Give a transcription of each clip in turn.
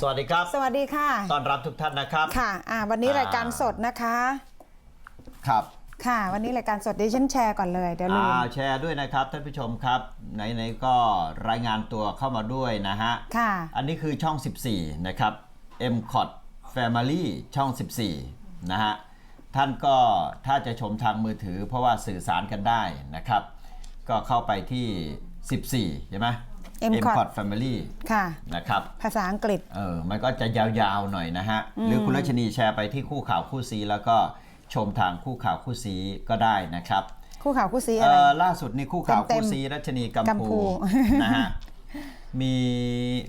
สวัสดีครับสวัสดีค่ะต้อนรับทุกท่านนะครับค่ะวันนี้รายการสดนะคะครับค่ะวันนี้รายการสดดิฉันแชร์ก่อนเลยเดี๋ยวลืมแชร์ด้วยนะครับท่านผู้ชมครับไหนๆก็รายงานตัวเข้ามาด้วยนะฮะค่ะอันนี้คือช่อง14นะครับ MCOT Family ช่อง14นะฮะท่านก็ถ้าจะชมทางมือถือเพราะว่าสื่อสารกันได้นะครับก็เข้าไปที่14ใช่ไหมMCOT Family ค่ะนะครับภาษาอังกฤษมันก็จะยาวๆหน่อยนะฮะหรือคุณรัชนีแชร์ไปที่คู่ข่าวคู่ซีแล้วก็ชมทางคู่ข่าวคู่ซีก็ได้นะครับคู่ข่าวคู่ซีอะไรล่าสุดนี่คู่ข่าวคู่ซีรัชนีกัมพูนะฮะมี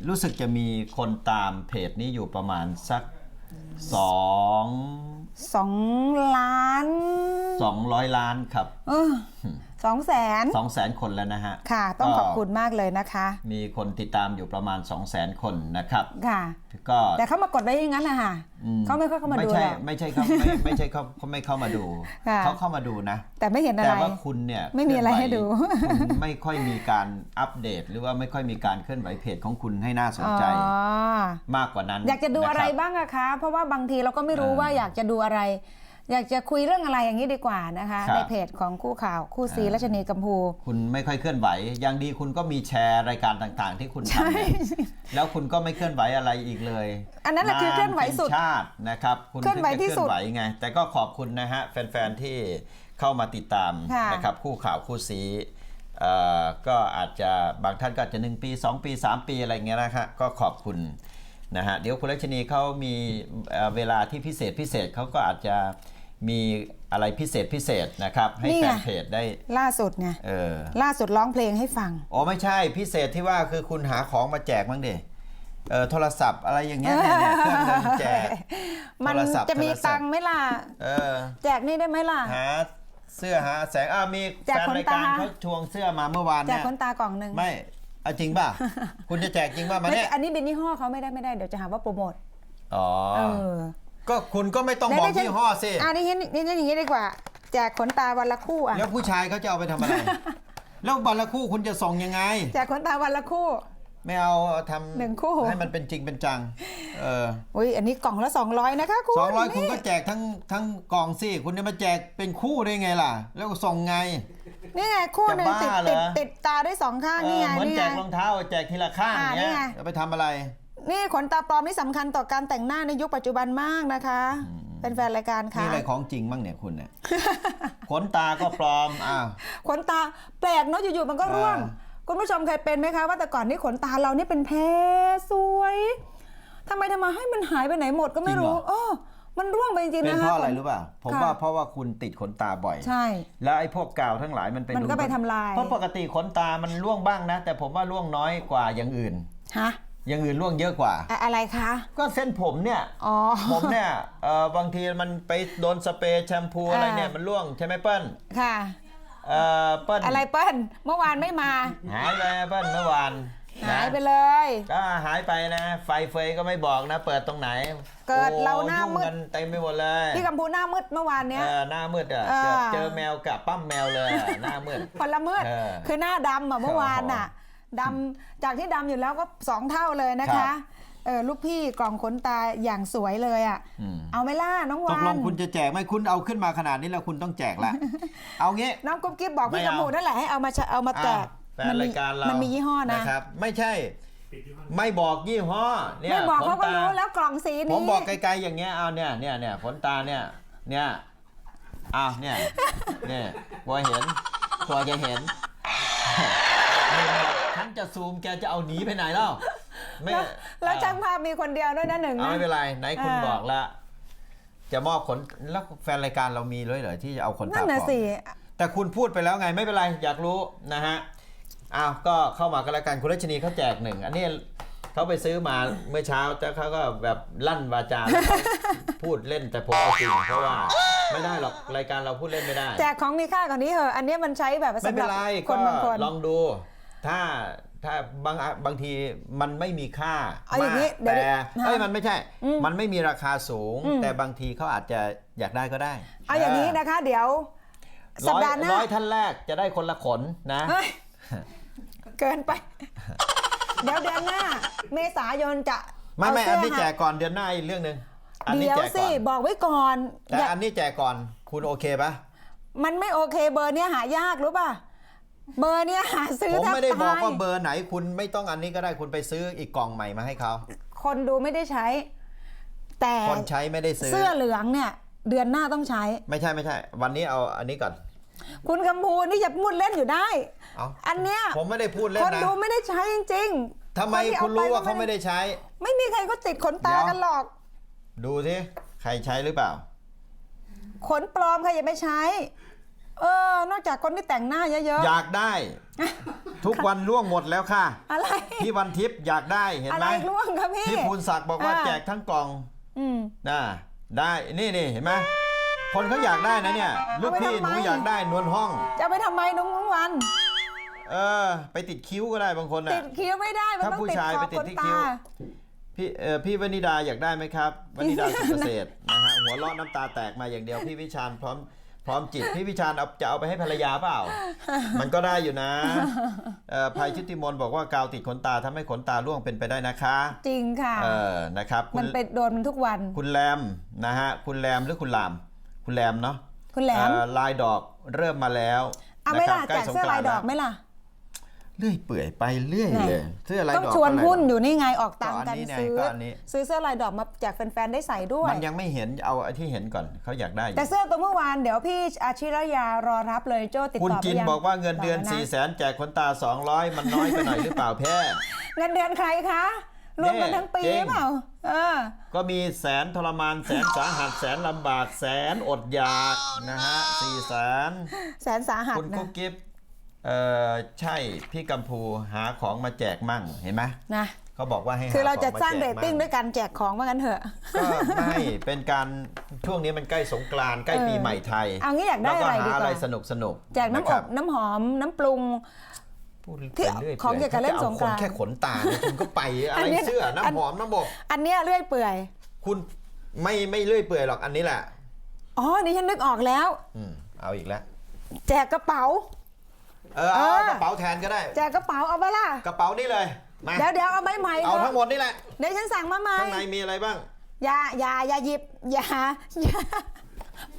รู้สึกจะมีคนตามเพจนี้อยู่ประมาณสัก2 ล้าน200 ล้านครับ200,000 คนแล้วนะฮะค่ะต้องขอบคุณมากเลยนะคะมีคนติดตามอยู่ประมาณ 200,000 คนนะครับค่ะก็แต่เขามากดได้ยังงั้นแหละค่ะเขาไม่ค่อยเข้ามาดูไม่ใช่เขาไม่เข้ามาดูเขาเข้ามาดูนะแต่ไม่เห็นอะไรแต่ว่าคุณเนี่ยไม่มีอะไรให้ดูคุณไม่ค่อยมีการอัปเดตหรือว่าไม่ค่อยมีการเคลื่อนไหวเพจของคุณให้น่าสนใจมากกว่านั้นอยากจะดูอะไรบ้างอะคะเพราะว่าบางทีเราก็ไม่รู้ว่าอยากจะดูอะไรอยากจะคุยเรื่องอะไรอย่างนี้ดีกว่านะคะในเพจของคู่ข่าวคู่ซีรัชนีกัมพูคุณไม่ค่อยเคลื่อนไหวอย่างดีคุณก็มีแชร์รายการต่างๆที่คุณทำแล้วคุณก็ไม่เคลื่อนไหวอะไรอีกเลยอันนั้นแหละคือเคลื่อนไหวสุดชาตินะครับคุณเคลื่อนไหวที่สุดไงแต่ก็ขอบคุณนะฮะแฟนๆที่เข้ามาติดตามนะครับคู่ข่าวคู่ซีก็อาจจะบางท่านก็อาจจะ1 ปี 2 ปี 3 ปีอะไรเงี้ยนะครับก็ขอบคุณนะฮะเดี๋ยวคุณรัชนีเขามีเวลาที่พิเศษเขาก็อาจจะมีอะไรพิเศษนะครับให้แฟนเพจได้ล่าสุดไงล่าสุดร้องเพลงให้ฟังอ๋อไม่ใช่พิเศษที่ว่าคือคุณหาของมาแจกมั้งดิโทรศัพท์อะไรอย่างเงี้ยเนี่ยเครื่องนึงแจกมันจะมีตังค์ไหมล่ะแจกนี่ได้ไหมล่ะหาเสื้อหาแสงมีแฟนรายการเขาทวงเสื้อมาเมื่อวานเนี่ยแจกขนตากล่องนึงไม่จริงป่ะคุณจะแจกจริงป่ะมาเนี่ยอันนี้เป็นยี่ห้อเขาไม่ได้เดี๋ยวจะหาว่าโปรโมทก็คุณก็ไม่ต้องบอกยี่ห้อสินี่อย่างนี้ดีกว่าแจกขนตาวันละคู่แล้วผู้ชายเขาจะเอาไปทำอะไรแล้ววันละคู่คุณจะส่งยังไงแจกขนตาวันละคู่ไม่เอาทำ1 คู่ให้มันเป็นจริงเป็นจังอุ้ยอันนี้กล่องละ200นะคะคุณ200คุณก็แจกทั้งกล่องสิคุณจะมาแจกเป็นคู่ได้ไงล่ะแล้วก็ส่งไงนี่ไงคู่นึงติดตาได้2 ข้างนี่ไงเหมือนแจกรองเท้าแจกทีละข้างเนี้ยจะไปทำอะไรนี่ขนตาปลอมนี่สำคัญต่อการแต่งหน้าในยุคปัจจุบันมากนะคะเป็นแฟนรายการค่ะนี่อะไรของจริงบ้างเนี่ยคุณเนี่ยขนตาก็ปลอมขนตาแปลกเนาะอยู่ๆมันก็ร่วงคุณผู้ชมเคยเป็นไหมคะว่าแต่ก่อนนี่ขนตาเรานี่เป็นแพรสวยทำไมให้มันหายไปไหนหมดก็ไม่รู้มันร่วงไปจริงๆนะคะเป็นเพราะอะไรรู้ป่ะผมว่าเพราะว่าคุณติดขนตาบ่อยใช่แล้วไอ้พวกกาวทั้งหลายมันก็ไปทำลายเพราะปกติขนตามันร่วงบ้างนะแต่ผมว่าร่วงน้อยกว่าอย่างอื่นอย่างอื่นร่วงเยอะกว่าอะไรคะก็เส้นผมเนี่ยผมเนี่ยบางทีมันไปโดนสเปรย์แชมพูอะไรเนี่ยมันร่วงใช่ไหมเปิ้ลค่ะเปิ้ลอะไรเปิ้ลเมื่อวานไม่มาหายไปเปิ้ลเมื่อวานหายไปเลยก็หายไปนะไฟเฟยก็ไม่บอกนะเปิดตรงไหนเกิดเราหน้ามืดเต็มไปหมดเลยพี่กัมพูหน้ามืดเมื่อวานเนี้ยหน้ามืดเจอแมวกับปั้มแมวเลยหน้ามืดคนละมืดคือหน้าดำเมื่อวานน่ะดำจากที่ดำอยู่แล้วก็2 เท่าเลยนะคะลูกพี่กล่องขนตาอย่างสวยเลยเอาไหมล่ะน้องวานตกลงคุณจะแจกไหมคุณเอาขึ้นมาขนาดนี้แล้วคุณต้องแจกละเอางี้น้องกุ๊บกิ๊บบอกพี่กัมพูนั่นแหละให้เอามาแจกรายการเรามันมียี่ห้อนะครับไม่ใช่ไม่บอกยี่ห้อเนี่ยไม่บอกเขาก็รู้แล้วกล่องสีนี้ผมบอกไกลๆอย่างเงี้ยเอาเนี่ยขนตาเนี่ยเนี่ยกลัวเห็นฉันจะซูมแกจะเอาหนีไปไหนเล่าแล้วช่างภาพมีคนเดียวด้วยนะ1นะไม่เป็นไรไหนคุณบอกแล้วจะมอบขนแล้วแฟนรายการเรามีเลยเหรอที่จะเอาขนตาปลอมนั่นน่ะสิแต่คุณพูดไปแล้วไงไม่เป็นไรอยากรู้นะฮะก็เข้ามากันแล้วกันคุณรัชนีเขาแจก1อันนี้เขาไปซื้อมาเมื่อเช้าแต่เขาก็แบบลั่นวาจาพูดเล่นแต่ผมเอาจริงเพราะว่าไม่ได้หรอกรายการเราพูดเล่นไม่ได้แจกของมีค่ากว่านี้เหอะอันนี้มันใช้แบบสำหรับคนบางคนลองดูถ้าบางทีมันไม่มีค่ามากแต่มันไม่ใช่มันไม่มีราคาสูงแต่บางทีเขาอาจจะอยากได้ก็ได้เอาอย่างนี้นะคะเดี๋ยวสัปดาห์หน้า100 ท่านแรกจะได้คนละขนนะเกินไปเดี๋ยวเดือนหน้าเมษายนจะ ไม่ เอาเสื้ อันนี้แจกก่อนเดือนหน้าอีกเรื่องหนึ่งอันนี้ เดี๋ยว แจกก่ สิ อน บอกไว้ก่อน แต่อันนี้แจกก่อนคุณโอเคปะ มันไม่โอเคเบอร์เนี้ยหายากรู้ป่ะเบอร์เนี้ยหาซื้อ ผม แทบ ไม่ได้บอก ตาย ว่าเบอร์ไหนคุณไม่ต้องอันนี้ก็ได้คุณไปซื้ออีกกล่องใหม่มาให้เขา คนดูไม่ได้ใช้ แต่ คนใช้ไม่ได้ซื้อ เสื้อเหลืองเนี่ยเดือนหน้าต้องใช้ ไม่ใช่วันนี้เอาอันนี้ก่อน คุณกำพูนี่อย่าพูดเล่นอยู่ได้ เอา อันเนี้ย ผมไม่ได้พูดเล่น คน นะ ดูไม่ได้ใช้จริงๆ ทำไม นที่ คุณรู้ว่า อ เขา ป ไม่ได้ใช้ ไม่มีใครก็ติดขนตา เดี๋ยว กันหรอก ดูสิใครใช้หรือเปล่า ขนปลอมใครอย่าไปใช้ นอกจากคนที่แต่งหน้าเยอะ อยากได้ ทุกวันล่วงหมดแล้วค่ะ ๆอะไร พี่วันทิพย์อยากได้เห็น อะ ไห ไร ม ร่วงครับพี่ พี่ภูลศักดิ์บอกว่า อ่า แจกทั้งกล่อง อืม น่ะได้นี่เห็นไหมคนเขาอยากได้นะเนี่ยลูกพี่ เอาไปทำไม หนูอยากได้นวลห้อง จะไปทำไมน้องวัน ไปติดคิ้วก็ได้บางคน ติ น่ะ ดคิ้วไม่ได้มัน ถ้า ต้อง ผู้ ติด ชาย ขอ ไป บ ติด ขน ที่ ตา คิ้ว พี่วนิดาอยากได้ไหมครับวนิดาสุขเกษตรนะฮะหัวเราะน้ำตาแตกมาอย่างเดียวพี่วิชาญพร้อมจิตพี่วิชาญจะเอาไปให้ภรรยาเปล่า มันก็ได้อยู่นะภัยชุติมนต์บอกว่ากาวติดขนตาทำให้ขนตาร่วงเป็นไปได้นะคะ จริงค่ะ นะครับคุณ มันไปโดนมันทุกวัน คุณแรมนะฮะคุณแรมหรือคุณลามคุณแรมเนาะ คุณแหลม ลายดอกเริ่มมาแล้ว เอาไหม่ล่ะ นะครับใกล้ แจก สง เสื้อก รา ลาน ย ต์ ด แล้ อ ว กไหม่ล่ะ เรื่อยเปื่อยไปเรื่อยเลยเสื้อลายดอก ต้องชวน ก็ลายดอก หุ้นอยู่นี่ไงออกตังค์กัน ก็อันนี้ไง ซื้อ ก็อันนี้ ซื้อเสื้อลายดอกมาแจกแฟนๆได้ใส่ด้วย มันยังไม่เห็นเอาไอ้ที่เห็นก่อนเขาอยากได้อยู่ แต่เสื้อตัวเมื่อวานเดี๋ยวพี่อาชิรยารอรับเลยโจ้ติด คุณ ต่อไป จิน ยัง บอกว่าเงินเดือน บก 4 0 แล้วะ 0แสนแจกขนตา200มันน้อยไปหน่อยหรือเปล่าแพ้ เงินเดือนใครคะรวมกันทั้งปี จริง หรือเปล่าก็มีแสนทรมานแสนสาหัสแสนลำบากแสนอดอยากนะฮะ4 แสน แสนสาหัส คุณ นะ กุ๊กกิ๊บใช่พี่กัมพูหาของมาแจกมั่งเห็นไหม นะ เขาบอกว่าให้ คือเราจะ หขม สร้าง แจ เร ก ตติ้ง มั่ ด้วยการแจกของว่างั้นเถอะ ก็ไม่เป็นการช่วงนี้มันใกล้สงกรานต์ใกล้ปีใหม่ไทย เอางี้อยากได้ แล้วก็ อะไรดี หาก อะไร ว่า สนุก แจกน้ำอบน้ำหอมน้ำปรุง พูด ที่ ไปเรื่อย ของเกี่ยวกับเล่นสงกรานต์ แค่ขนตาเนี่ยคุณก็ไปอะไร อันเนี้ย เสื้อน้ำหอมน้ำอบ อันเนี้ยเลื่อยเปื่อย คุณไม่เลื่อยเปื่อยหรอกอันนี้แหละ อ๋อนี่ฉันนึกออกแล้ว เอาอีกแล้ว แจกกระเป๋า เอากระเป๋าแทนก็ได้ แจกกระเป๋าเอาปะล่ะ กระเป๋านี่เลยมา เดี๋ยวเอาใบใหม่ เอาทั้งหมดนี่แหละ เดี๋ยวฉันสั่งมาใหม่ ข้างในมีอะไรบ้าง อย่าหยิบอย่า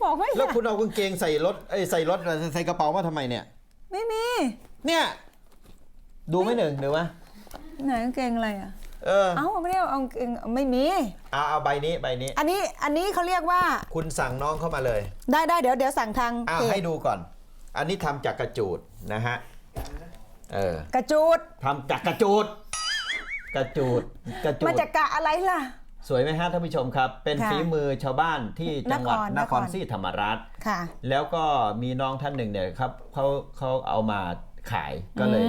บอกไม่ แล้วคุณเอากางเกงใส่รถใส่กระเป๋ามาทำไมเนี่ย ไม่มี เนี่ยดูไม่หนึ่งดูไหม ไหนกางเกงอะไรอ่ะ เอ้า ไม่ได้เอากางเกงไม่มี เอาใบนี้ อันนี้เขาเรียกว่า คุณสั่งน้องเข้ามาเลย ได้เดี๋ยวสั่งทางเพจ ให้ดูก่อน อันนี้ทำจากกระจูดนะฮะกระจูด ทำจากกระจูดมาจากกะอะไรล่ะ สวยไหมฮะท่านผู้ชมครับ เป็น ค่ะ ฝีมือชาวบ้านที่จังหวัดนครศรีธรรมราช ค่ะ แล้วก็มีน้องท่านหนึ่งเนี่ยครับเขาเอามาขายก็เลย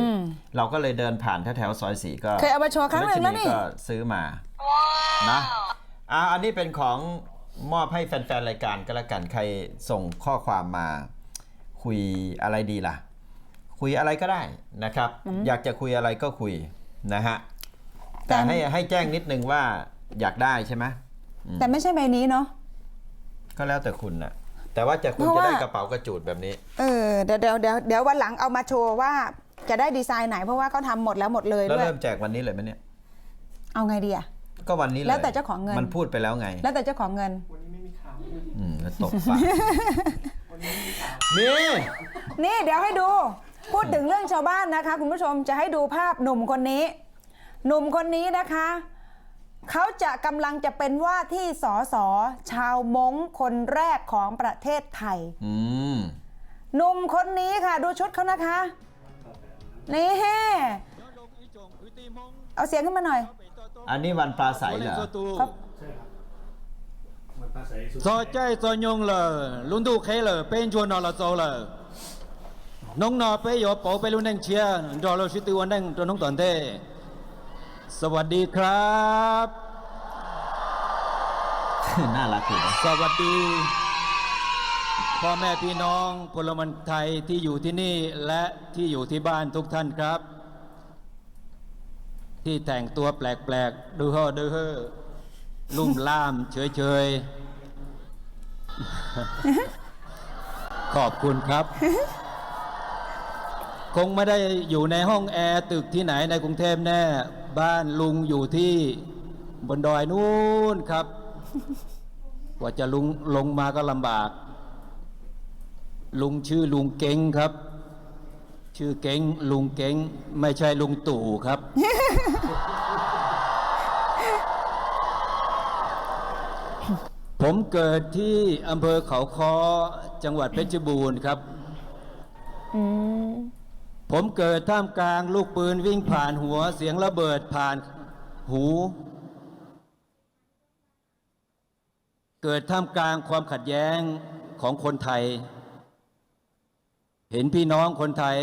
เราก็เลยเดินผ่านแถวซอย4ก็ เคยเอามาโชว์ครั้งหนึ่งแล้วนี่ ก็ซื้อมานะอันนี้เป็นของมอบให้แฟนๆรายการก็แล้วกันใครส่งข้อความมาคุยอะไรดีล่ะ คุยอะไรก็ได้นะครับ อยากจะคุยอะไรก็คุยนะฮะแต่ให้แจ้งนิดนึงว่าอยากได้ใช่ไหม แต่ไม่ใช่ใบนี้เนาะ ก็แล้วแต่คุณนะแต่ว่าคุณจะได้กระเป๋ากระจูดแบบนี้ เดี๋ยววันหลังเอามาโชว์ว่าจะได้ดีไซน์ไหนเพราะว่าเขาทำหมดแล้วหมดเลย แล้ว ด้วย เริ่มแจกวันนี้เลยไหมเนี่ย เอาไงดีอะ ก็วันนี้เลย แล้วแต่เจ้าของเงิน มันพูดไปแล้วไง แล้วแต่เจ้าของเงิน แล้วตกปากนี่ นี่เดี๋ยวให้ดูพูดถึงเรื่องชาวบ้านนะคะคุณผู้ชมจะให้ดูภาพหนุ่มคนนี้นะคะเขาจะกำลังจะเป็นว่าที่สสชาวม้งคนแรกของประเทศไทยหนุ่มคนนี้ค่ะดูชุดเขานะคะนี่เอาเสียงขึ้นมาหน่อย อันนี้วันปลาใสเหรอ Rồi chơi rồi nhung là luôn đủ khế là bên chuồn nó là dâu là nông nó bây giờ bỏไปluôn đang chia rồi là suy tưวันđang cho nông toàn thế สวัสดีครับ น่ารักอยู่นะ สวัสดีพ่อแม่พี่น้องพลเมืองไทยที่อยู่ที่นี่และที่อยู่ที่บ้านทุกท่านครับ ที่แต่งตัวแปลกๆดูเฮ่อลุ่มล่ามเฉยๆ ขอบคุณครับ คงไม่ได้อยู่ในห้องแอร์ตึกที่ไหนในกรุงเทพแน่บ้านลุงอยู่ที่ บนดอยนู้นครับ กว่าจะลงมาก็ลำบาก ลุงชื่อลุงเก้งครับ ชื่อเก้งลุงเก้งไม่ใช่ลุงตู่ครับ ผมเกิดที่อำเภอเขาค้อจังหวัดเพชรบูรณ์ครับ ผมเกิดท่ามกลางลูกปืนวิ่งผ่านหัวเสียงระเบิดผ่านหู เกิดท่ามกลางความขัดแย้งของคนไทย เห็นพี่น้องคนไทย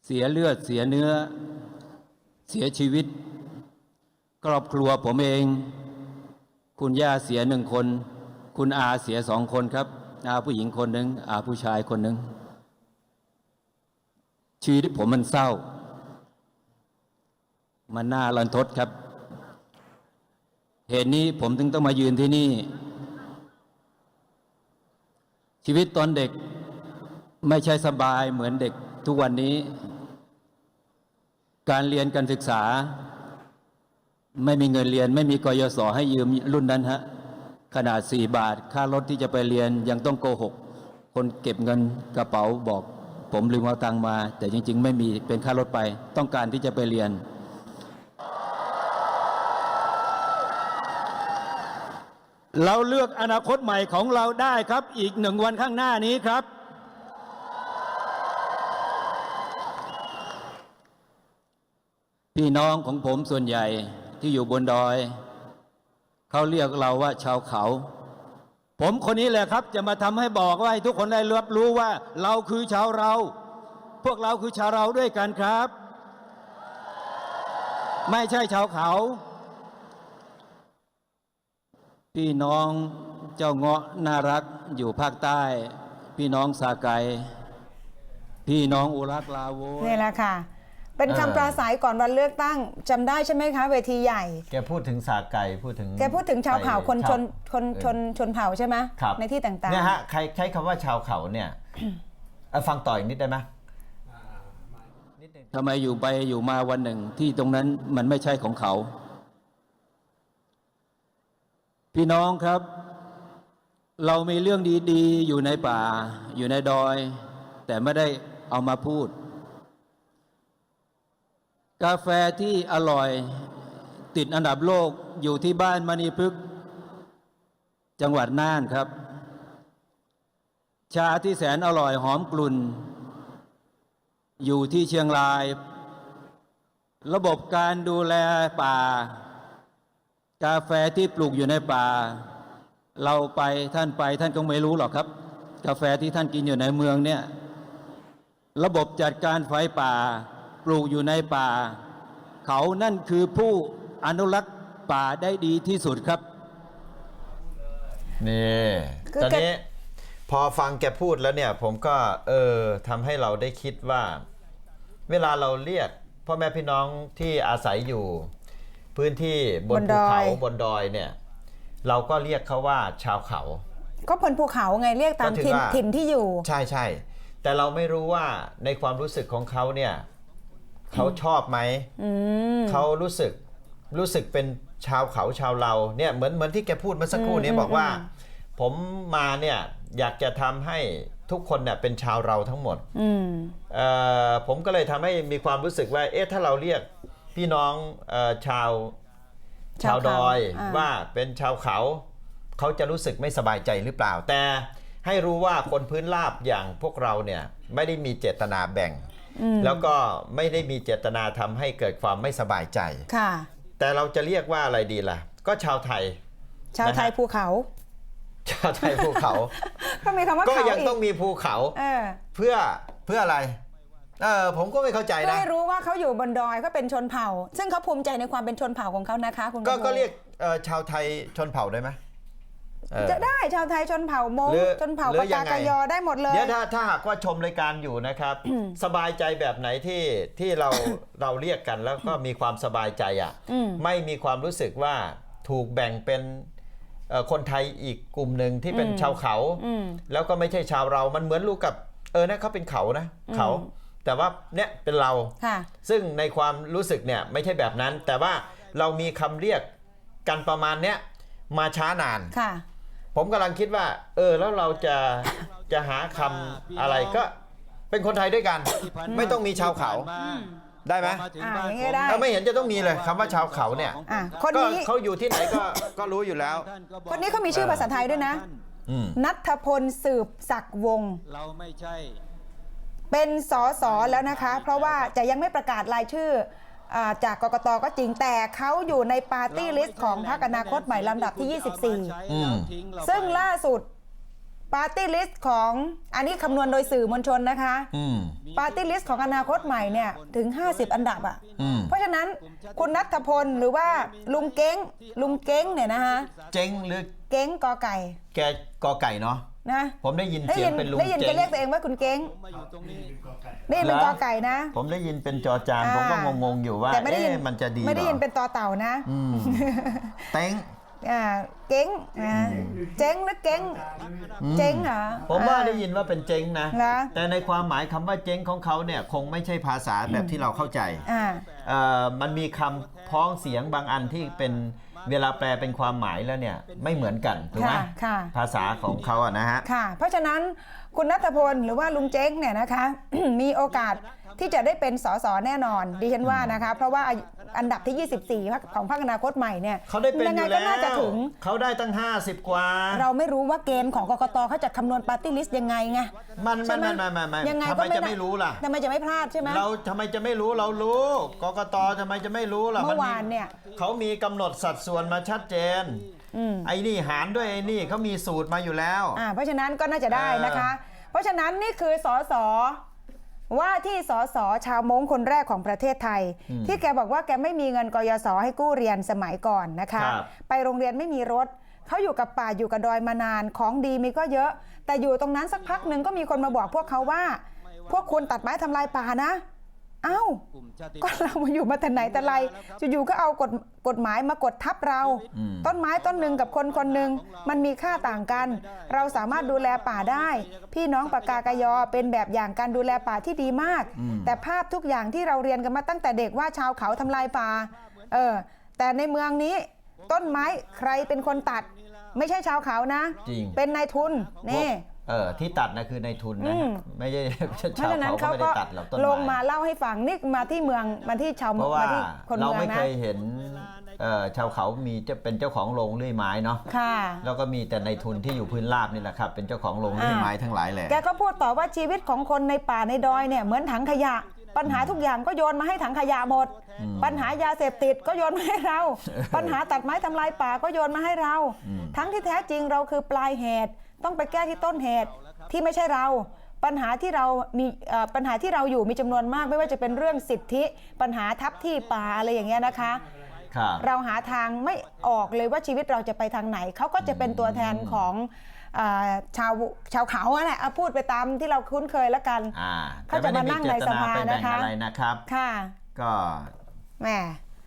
เสียเลือดเสียเนื้อ เสียชีวิต ครอบครัวผมเอง คุณย่าเสีย1 คน คุณอาเสีย2 คนครับอาผู้หญิงคนหนึ่งอาผู้ชายคนหนึ่งชีวิตผมมันเศร้า มันน่ารันทดครับ เหตุนี้ผมถึงต้องมายืนที่นี่ ชีวิตตอนเด็กไม่ใช่สบายเหมือนเด็กทุกวันนี้ การเรียนการศึกษา ไม่มีเงินเรียนไม่มีกยศให้ยืมรุ่นนั้นฮะขนาด4 บาทค่ารถที่จะไปเรียนยังต้องโกหกคนเก็บเงินกระเป๋าบอกผมลืมเอาตังค์มา แต่จริงๆไม่มีเป็นค่ารถไปต้องการที่จะไปเรียน เราเลือกอนาคตใหม่ของเราได้ครับอีก1 วันข้างหน้านี้ครับ พี่น้องของผมส่วนใหญ่ที่อยู่บนดอยเขาเรียกเราว่าชาวเขา ผมคนนี้แหละครับจะมาทำให้บอกว่าให้ทุกคนได้รับรู้ว่าเราคือชาวเรา พวกเราคือชาวเราด้วยกันครับ ไม่ใช่ชาวเขา พี่น้องเจ้าเงาะน่ารักอยู่ภาคใต้ พี่น้องสาไกพี่น้องอุรักลาโว นี่แหละค่ะ เป็นคำปราศัยก่อนวันเลือกตั้งจำได้ใช่ไหมคะเวทีใหญ่ แกพูดถึงสาไก่พูดถึง แกพูดถึงชาวเผ่าคนชน ชาว ชนเผ่าใช่ไหม ครับ ในที่ต่างๆ เนี่ยฮะใครใช้คำว่าชาวเขาเนี่ย ฟังต่ออีกนิดได้ไหมนิดนึง ทำไมอยู่ไปอยู่มาวันหนึ่งที่ตรงนั้นมันไม่ใช่ของเขา พี่น้องครับ เรามีเรื่องดีๆอยู่ในป่าอยู่ในดอย แต่ไม่ได้เอามาพูด กาแฟที่อร่อยติดอันดับโลกอยู่ที่บ้านมณีพฤกษ์จังหวัดน่านครับ ชาที่แสนอร่อยหอมกลุ่นอยู่ที่เชียงราย ระบบการดูแลป่ากาแฟที่ปลูกอยู่ในป่า เราไปท่านคงไม่รู้หรอกครับ กาแฟที่ท่านกินอยู่ในเมืองเนี่ยระบบจัดการไฟป่าปลูกอยู่ในป่า เขานั่นคือผู้อนุรักษ์ป่าได้ดีที่สุดครับ นี่ คือ ตอนนี้พอฟังแกพูดแล้วเนี่ย ผมก็ทำให้เราได้คิดว่า เวลาเราเรียกพ่อแม่พี่น้องที่อาศัยอยู่ พื้นที่บนภูเขาบนดอยเนี่ย เราก็เรียกเขาว่าชาวเขา ก็บนภูเขาไงเรียกตามถิ่นที่อยู่ ใช่ใช่แต่เราไม่รู้ว่าในความรู้สึกของเขาเนี่ยเขาชอบไหมเขารู้สึกเป็นชาวเขาชาวเราเนี่ยเหมือนที่แกพูดเมื่อสักครู่นี้บอกว่า ผมมาเนี่ยอยากจะทำให้ทุกคนเนี่ยเป็นชาวเราทั้งหมดผมก็เลยทำให้มีความรู้สึกว่าถ้าเราเรียกพี่น้องชาวดอยว่าเป็นชาวเขาจะรู้สึกไม่สบายใจหรือเปล่าแต่ให้รู้ว่าคนพื้นราบอย่างพวกเราเนี่ยไม่ได้มีเจตนาแบ่งแล้วก็ไม่ได้มีเจตนาทำให้เกิดความไม่สบายใจค่ะแต่เราจะเรียกว่าอะไรดีล่ะก็ชาวไทยภูเขาชาวไทยภูเขา ก็มีคำว่า ก็ยังต้องมีภูเขาเพื่ออะไรผมก็ไม่เข้าใจนะให้รู้ว่าเขาอยู่บนดอยก็เป็นชนเผ่าซึ่งเขาภูมิใจในความเป็นชนเผ่าของเขานะคะคุณก็เรียกชาวไทยชนเผ่าได้ไหมจะได้ชาวไทยชนเผ่ามงชนเผ่าปากากยอได้หมดเลยเดี๋ยวถ้าหากว่าชมรายการอยู่นะครับ สบายใจแบบไหนที่เราเรียกกันแล้วก็มีความสบายใจไม่มีความรู้สึกว่าถูกแบ่งเป็นคนไทยอีกกลุ่มหนึ่งที่เป็นชาวเขาแล้วก็ไม่ใช่ชาวเรามันเหมือนรู้กับนะเขาเป็นเขานะเขาแต่ว่าเนี่ยเป็นเราซึ่งในความรู้สึกเนี่ยไม่ใช่แบบนั้นแต่ว่า เรามีคำเรียกกันประมาณเนี้ยมาช้านาน ค่ะ ผมกำลังคิดว่าแล้วเราจะหาคำอะไรก็เป็นคนไทยด้วยกัน ไม่ต้องมีชาวเขาได้ไหม อย่างเงี้ยได้ เราไม่เห็นจะต้องมีเลยคำว่าชาวเขาเนี่ย คน ก็ นี้ เขาอยู่ที่ไหนก็รู้อยู่แล้ว คนนี้เขามีชื่อภาษาไทยด้วยนะ ณัฐพลสืบศักดิ์วงศ์ เราไม่ใช่ เป็นสสแล้วนะคะ เพราะว่าจะยังไม่ประกาศรายชื่อจากกกตก็จริงแต่เขาอยู่ในปาร์ตี้ลิสต์ของพรรคอนาคตใหม่ลำดับที่ 24 ซึ่งล่าสุดปาร์ตี้ลิสต์ของอันนี้คำนวณโดยสื่อมวลชนนะคะปาร์ตี้ลิสต์ของอนาคตใหม่เนี่ยถึง 50 อันดับอ่ะเพราะฉะนั้นคุณณัฐพลหรือว่าลุงเก้งเนี่ยนะคะ เจ๊งหรือ เก้งกอไก่ แกกอไก่เนาะ นะ ผมได้ยินเสียงเป็นลุง ได้ยิน เจ๊ แก ง เรียกตัวเองว่าคุณเก้งนี่เป็นกอไก่นะ ผมได้ยินเป็นจอจานผมก็งงๆอยู่ว่า แต่ไม่ได้ยิน มันจะดี ไม่ได้ยิน หรอ เป็นตอเต่านะ เต็ง เก้งเจ๊งหรือเก้งเจ๊งเหรอ ผมว่าได้ยินว่าเป็นเจ๊งนะ เหรอ แต่ในความหมายคำว่าเจ๊งของเขาเนี่ยคงไม่ใช่ภาษาแบบที่เราเข้าใจ มันมีคำพ้องเสียงบางอันที่เป็นเวลาแปลเป็นความหมายแล้วเนี่ยไม่เหมือนกันถูกไหม ค่ะ ภาษาของเขาอะนะฮะ ค่ะ เพราะฉะนั้นคุณณัฐพลหรือว่าลุงเจ๊งเนี่ยนะคะ มีโอกาสที่จะได้เป็นสสแน่นอนดิฉันว่านะคะเพราะว่าอันดับที่ 24 ของพรรคอนาคตใหม่เนี่ย เขาได้เป็น ยัง อ ไง ยู่ ก็ แล้ว น่าจะถึง เขาได้ตั้ง50กว่า เราไม่รู้ว่าเกณฑ์ของกกตเขาจะคำนวณปาร์ตี้ลิสต์ยังไงไง มัน ใช่ไหม ยังไง ทำ ก็ ไมจะไม่รู้ล่ะ ทำไมจะไม่พลาดใช่ไหม เราทำไมจะไม่รู้เรารู้กกตทำไมจะไม่รู้ล่ะ เมื่อวานเนี่ย เขามีกำหนดสัดส่วนมาชัดเจนไอ้นี่หารด้วยไอ้นี่เขามีสูตรมาอยู่แล้ว เพราะฉะนั้นก็น่าจะได้นะคะ เพราะฉะนั้นนี่คือสสว่าที่สสชาวม้งคนแรกของประเทศไทย ที่แกบอกว่าแกไม่มีเงินกยศให้กู้เรียนสมัยก่อนนะคะ ครับ ไปโรงเรียนไม่มีรถเขาอยู่กับป่าอยู่กับดอยมานานของดีมีก็เยอะ แต่อยู่ตรงนั้นสักพักหนึ่งก็มีคนมาบอกพวกเขาว่า พวกคุณตัดไม้ทำลายป่านะ เอ้าก็เรามาอยู่มาแต่ไหนแต่ไรอยู่ๆก็เอากฎหมายมากดทับเรา ต้นไม้ต้นหนึ่งกับคนคนหนึ่งมันมีค่าต่างกัน เราสามารถดูแลป่าได้ พี่น้องปากกากยอเป็นแบบอย่างการดูแลป่าที่ดีมาก แต่ภาพทุกอย่างที่เราเรียนกันมาตั้งแต่เด็กว่าชาวเขาทำลายป่าแต่ในเมืองนี้ต้นไม้ใครเป็นคนตัด ไม่ใช่ชาวเขานะ จริง เป็นนายทุนนี่ ที่ตัดนะคือในทุนนะไม่ใช่ เพราะ ชาว ฉะนั้น เขาก็ เขา ไม่ได้ ก็ ตัดหรอกต้น ลงมา ไม้ เล่าให้ฟังนี่มาที่เมืองมาที่ชาว เพราะว่า มาที่คน เรา เมือง ไม่ นะ เคยเห็นชาวเขามีจะเป็นเจ้าของโรงเลื่อยไม้เนาะ ค่ะ แล้วก็มีแต่ในทุนที่อยู่พื้นราบนี่แหละครับเป็นเจ้าของโรงเลื่อยไม้ทั้งหลายแหละ แกก็พูดต่อว่าชีวิตของคนในป่าในดอยเนี่ยเหมือนถังขยะ ปัญหาทุกอย่างก็โยนมาให้ถังขยะหมด ปัญหายาเสพติดก็โยนมาให้เรา ปัญหาตัดไม้ทำลายป่าก็โยนมาให้เรา ทั้งที่แท้จริงเราคือปลายเหตุต้องไปแก้ที่ต้นเหตุที่ไม่ใช่เรา ปัญหาที่เรามีปัญหาที่เราอยู่มีจำนวนมากไม่ว่าจะเป็นเรื่องสิทธิปัญหาทับที่ป่าอะไรอย่างเงี้ยนะคะ เราหาทางไม่ออกเลยว่าชีวิตเราจะไปทางไหนเขาก็จะเป็นตัวแทนของชาวเขาแหละพูดไปตามที่เราคุ้นเคยแล้วกันเขาจะมานั่งในสภานะคะอะไรนะครับ ค่ะ ก็ แหม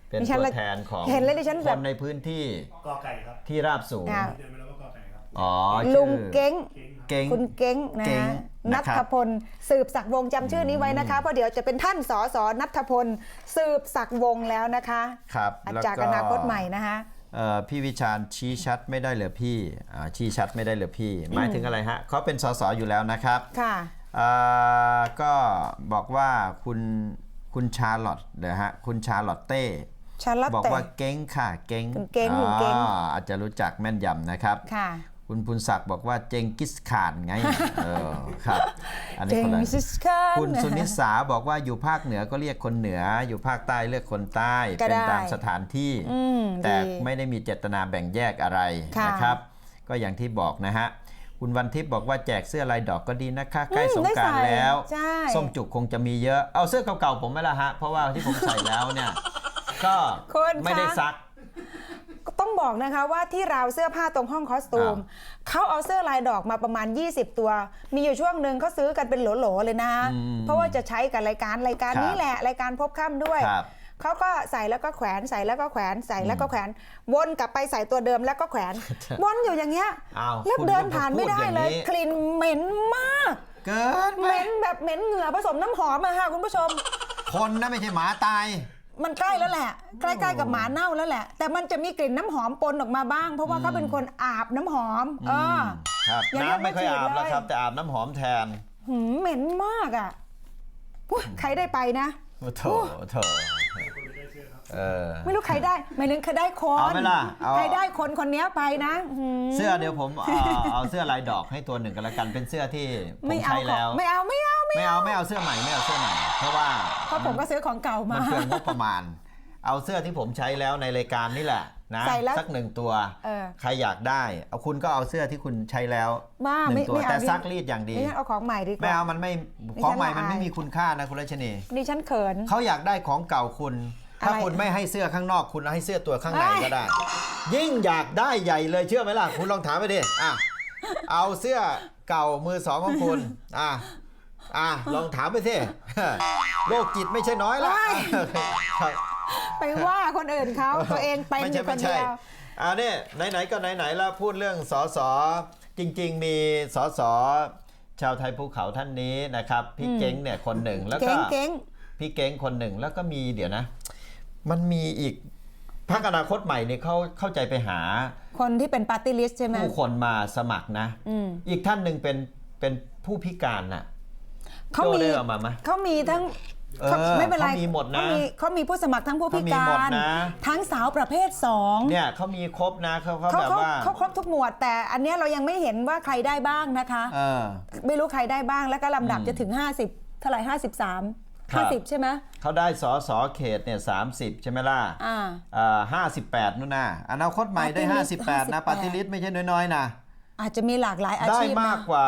เป็นตัวแทนของ เห็นเลยดิฉัน ค แบบ นในพื้นที่ กอไก่ครับ ที่ราบสูง อ่า เดินไปแล้วก็กอไก่ครับ อ๋อ ลุงเก้ง เก้ง คุณเก้งนะ เก้ง นั นะครับ ทพลสืบศักดิ์วงศ์จำชื่อนี้ไว้นะคะเพราะเดี๋ยวจะเป็นท่านสสนัทพลสืบศักดิ์วงศ์แล้วนะคะ ครับ จากอนาคตใหม่นะคะ พี่วิชาญชี้ชัดไม่ได้เหรอพี่ชี้ชัดไม่ได้เหรอพี่ หมายถึงอะไรฮะเขาเป็นสสอยู่แล้วนะครับ ค่ะ ก็บอกว่าคุณชาร์ลอตเดี๋ยวฮะคุณชาร์ลอตเต้ ชาร์ลอต บอก เต้ ว่าเก้งค่ะเก้ง คุณเก้งคุณเก้ง อาจจะรู้จักแม่นยำนะครับ ค่ะ คุณพุนศักดิ์บอกว่าเจงกิสข่านไงครับอันนี้ เจ คน ง ละ ซิสคาน คุณสุนิสาบอกว่าอยู่ภาคเหนือก็เรียกคนเหนือ อยู่ภาคใต้เรียกคนใต้ ก็ เป็น ได้ ตามสถานที่ แต่ ดี ไม่ได้มีเจตนาแบ่งแยกอะไร ค่ะ นะครับ ก็อย่างที่บอกนะฮะคุณวันทิพย์บอกว่าแจกเสื้อลายดอกก็ดีนะคะใกล้สงกรานต์แล้ว ใช่ ส้มจุกคงจะมีเยอะเอาเสื้อเก่าๆผมไหมล่ะฮะเพราะว่าที่ผมใส่แล้วเนี่ยก็ คุณ ไม่ได้ คะ ซัก ต้องบอกนะคะว่าที่ราวเสื้อผ้าตรงห้องคอสตูมเขาเอาเสื้อลายดอกมาประมาณ 20 ตัว มีอยู่ช่วงหนึ่งเขาซื้อกันเป็นโหลๆเลยนะ เพราะว่าจะใช้กับรายการนี้แหละรายการพบค่ำด้วย ครับ เขาก็ใส่แล้วก็แขวนใส่แล้วก็แขวนใส่แล้วก็แขวนวนกลับไปใส่ตัวเดิมแล้วก็แขวนวนอยู่อย่างเงี้ย อ้าว แล้ว คุณ เดินผ่านไม่ได้เลย พูดอย่างนี้ กลิ่นเหม็นมาก เกิน เหม็นแบบเหม็นเหงื่อผสมน้ำหอมอะค่ะคุณผู้ชม คนนะไม่ใช่หมาตาย มันใกล้แล้วแหละใกล้ๆกับหมาเน่าแล้วแหละ แต่มันจะมีกลิ่นน้ำหอมปนออกมาบ้าง เพราะว่าเขาเป็นคนอาบน้ำหอมครับ อย่าเรียก น้ำไม่ค่อยอาบ ว่าฉีดเลย แล้วครับ แต่อาบน้ำหอมแทน เหม็นมากอ่ะอุ๊ยใครได้ไปนะ โถไม่รู้ใครได้ไม่รู้ใครได้คน เอาไหมล่ะเอา ใครได้คนคนนี้ไปนะเสื้อเดี๋ยวผมเอาเสื้อลายดอกให้ตัวหนึ่งกันละกันเป็นเสื้อที่ผม ไม่เอา ใช้แล้ว ไม่เอา ไม่เอาเสื้อใหม่ไม่เอาเสื้อใหม่เพราะว่า เพราะผมก็ซื้อของเก่ามา มันเปลืองงบประมาณ เอาเสื้อที่ผมใช้แล้วในรายการนี่แหละนะ ใส่แล้ว สักหนึ่งตัว ใครอยากได้เอาคุณก็เอาเสื้อที่คุณใช้แล้ว บ้า หนึ่งตัว ไม่เอา แต่ซักรีดอย่างดี ไม่งั้นเอาของใหม่ดีกว่า ไม่เอามันไม่ ดิฉัน ของใหม่ ละอาย มันไม่มีคุณค่านะคุณรัชนี ดิฉันเขิน เขาอยากได้ของเก่าคุณ ถ้า อะไร คุณไม่ให้เสื้อข้างนอกคุณให้เสื้อตัวข้างในก็ได้ ยิ่งอยากได้ใหญ่เลยเชื่อไหมล่ะคุณลองถามไปดิเอาเสื้อเก่ามือสองของคุณลองถามไปสิโรคจิตไม่ใช่น้อยละ ไปว่าคนอื่นเขาตัวเองเป็นอยู่คนเดียว นี่ไหนๆก็ไหนๆแล้วพูดเรื่องสสจริงๆมีสสชาวไทยภูเขาท่านนี้นะครับพี่เก้งเนี่ยคนหนึ่งแล้วก็ เก้ง พี่เก้งคนหนึ่งแล้วก็มีเดี๋ยวนะ มันมีอีกพรรคอนาคตใหม่เนี่ยเขาเข้าใจไปหา คนที่เป็นปาร์ตี้ลิสต์ใช่ไหม ผู้คนมาสมัครนะอีกท่านหนึ่งเป็นผู้พิการน่ะ เขามี โจ้ได้เอามาไหม เขามีทั้งไม่เป็นไร เขามีหมดนะ เขามีผู้สมัครทั้งผู้พิ เขามี กา หมด ร นะ ทั้งสาวประเภท2เนี่ยเขามีครบนะเขาแบบว่า เขาครบทุกหมวด แต่อันเนี้ยเรายังไม่เห็นว่าใครได้บ้างนะคะ ไม่รู้ใครได้บ้างแล้วก็ลำดับจะถึง50เท่าไหร่53 50ใช่ไหม เขาได้สสเขตเนี่ย30ใช่ไหมล่ะ58นู่นน่ะอนาคตใหม่ได้ 58นะปฏิริษีไม่ใช่น้อยๆนะ อาจจะมีหลากหลายอา ได้ ชีพ มากกว่า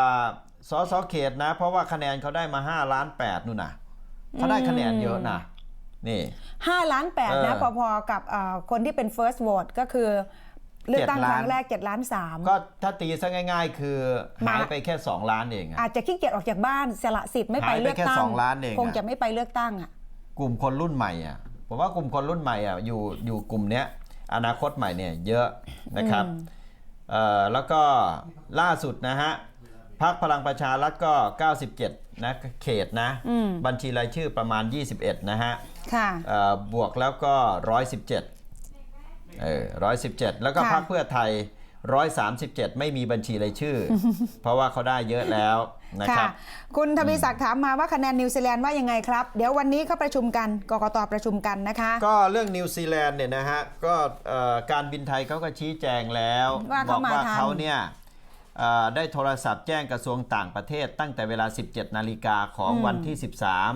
สสเขตนะ เพราะว่าคะแนนเขาได้มา5.8 ล้านนู่นน่ะเขาได้คะแนนเยอะนะนี่5.8 ล้านนะพอๆกับคนที่เป็น first vote ก็คือเลือกตั้งครั้งแรก7.3 ล้าน ก็ถ้าตีซะง่ายๆ คือหายไปแค่2 ล้านเอง อาจจะขี้เกียจออกจากบ้านสละสิทธิ์ไม่ไปเลือกตั้ง หายไปแค่2 ล้านเอง คงจะไม่ไปเลือกตั้งอ่ะ กลุ่มคนรุ่นใหม่อ่ะผมว่ากลุ่มคนรุ่นใหม่อ่ะอยู่กลุ่มเนี้ยอนาคตใหม่เนี่ยเยอะนะครับแล้วก็ล่าสุดนะฮะพรรคพลังประชารัฐก็97นะเขตนะบัญชีรายชื่อประมาณ21นะฮะบวกแล้วก็117 117แล้วก็พรรคเพื่อไทย137ไม่มีบัญชีรายชื่อ เพราะว่าเขาได้เยอะแล้วนะครับคุณทวีศักดิ์ถามมาว่าคะแนนนิวซีแลนด์ว่ายังไงครับเดี๋ยววันนี้เขาประชุมกันกกตประชุมกันนะคะก็เรื่องนิวซีแลนด์เนี่ยนะฮะก็การบินไทยเขาก็ชี้แจงแล้วบอกว่าเขาเนี่ยได้โทรศัพท์แจ้งกระทรวงต่างประเทศตั้งแต่เวลา 17 นาฬิกาของวันที่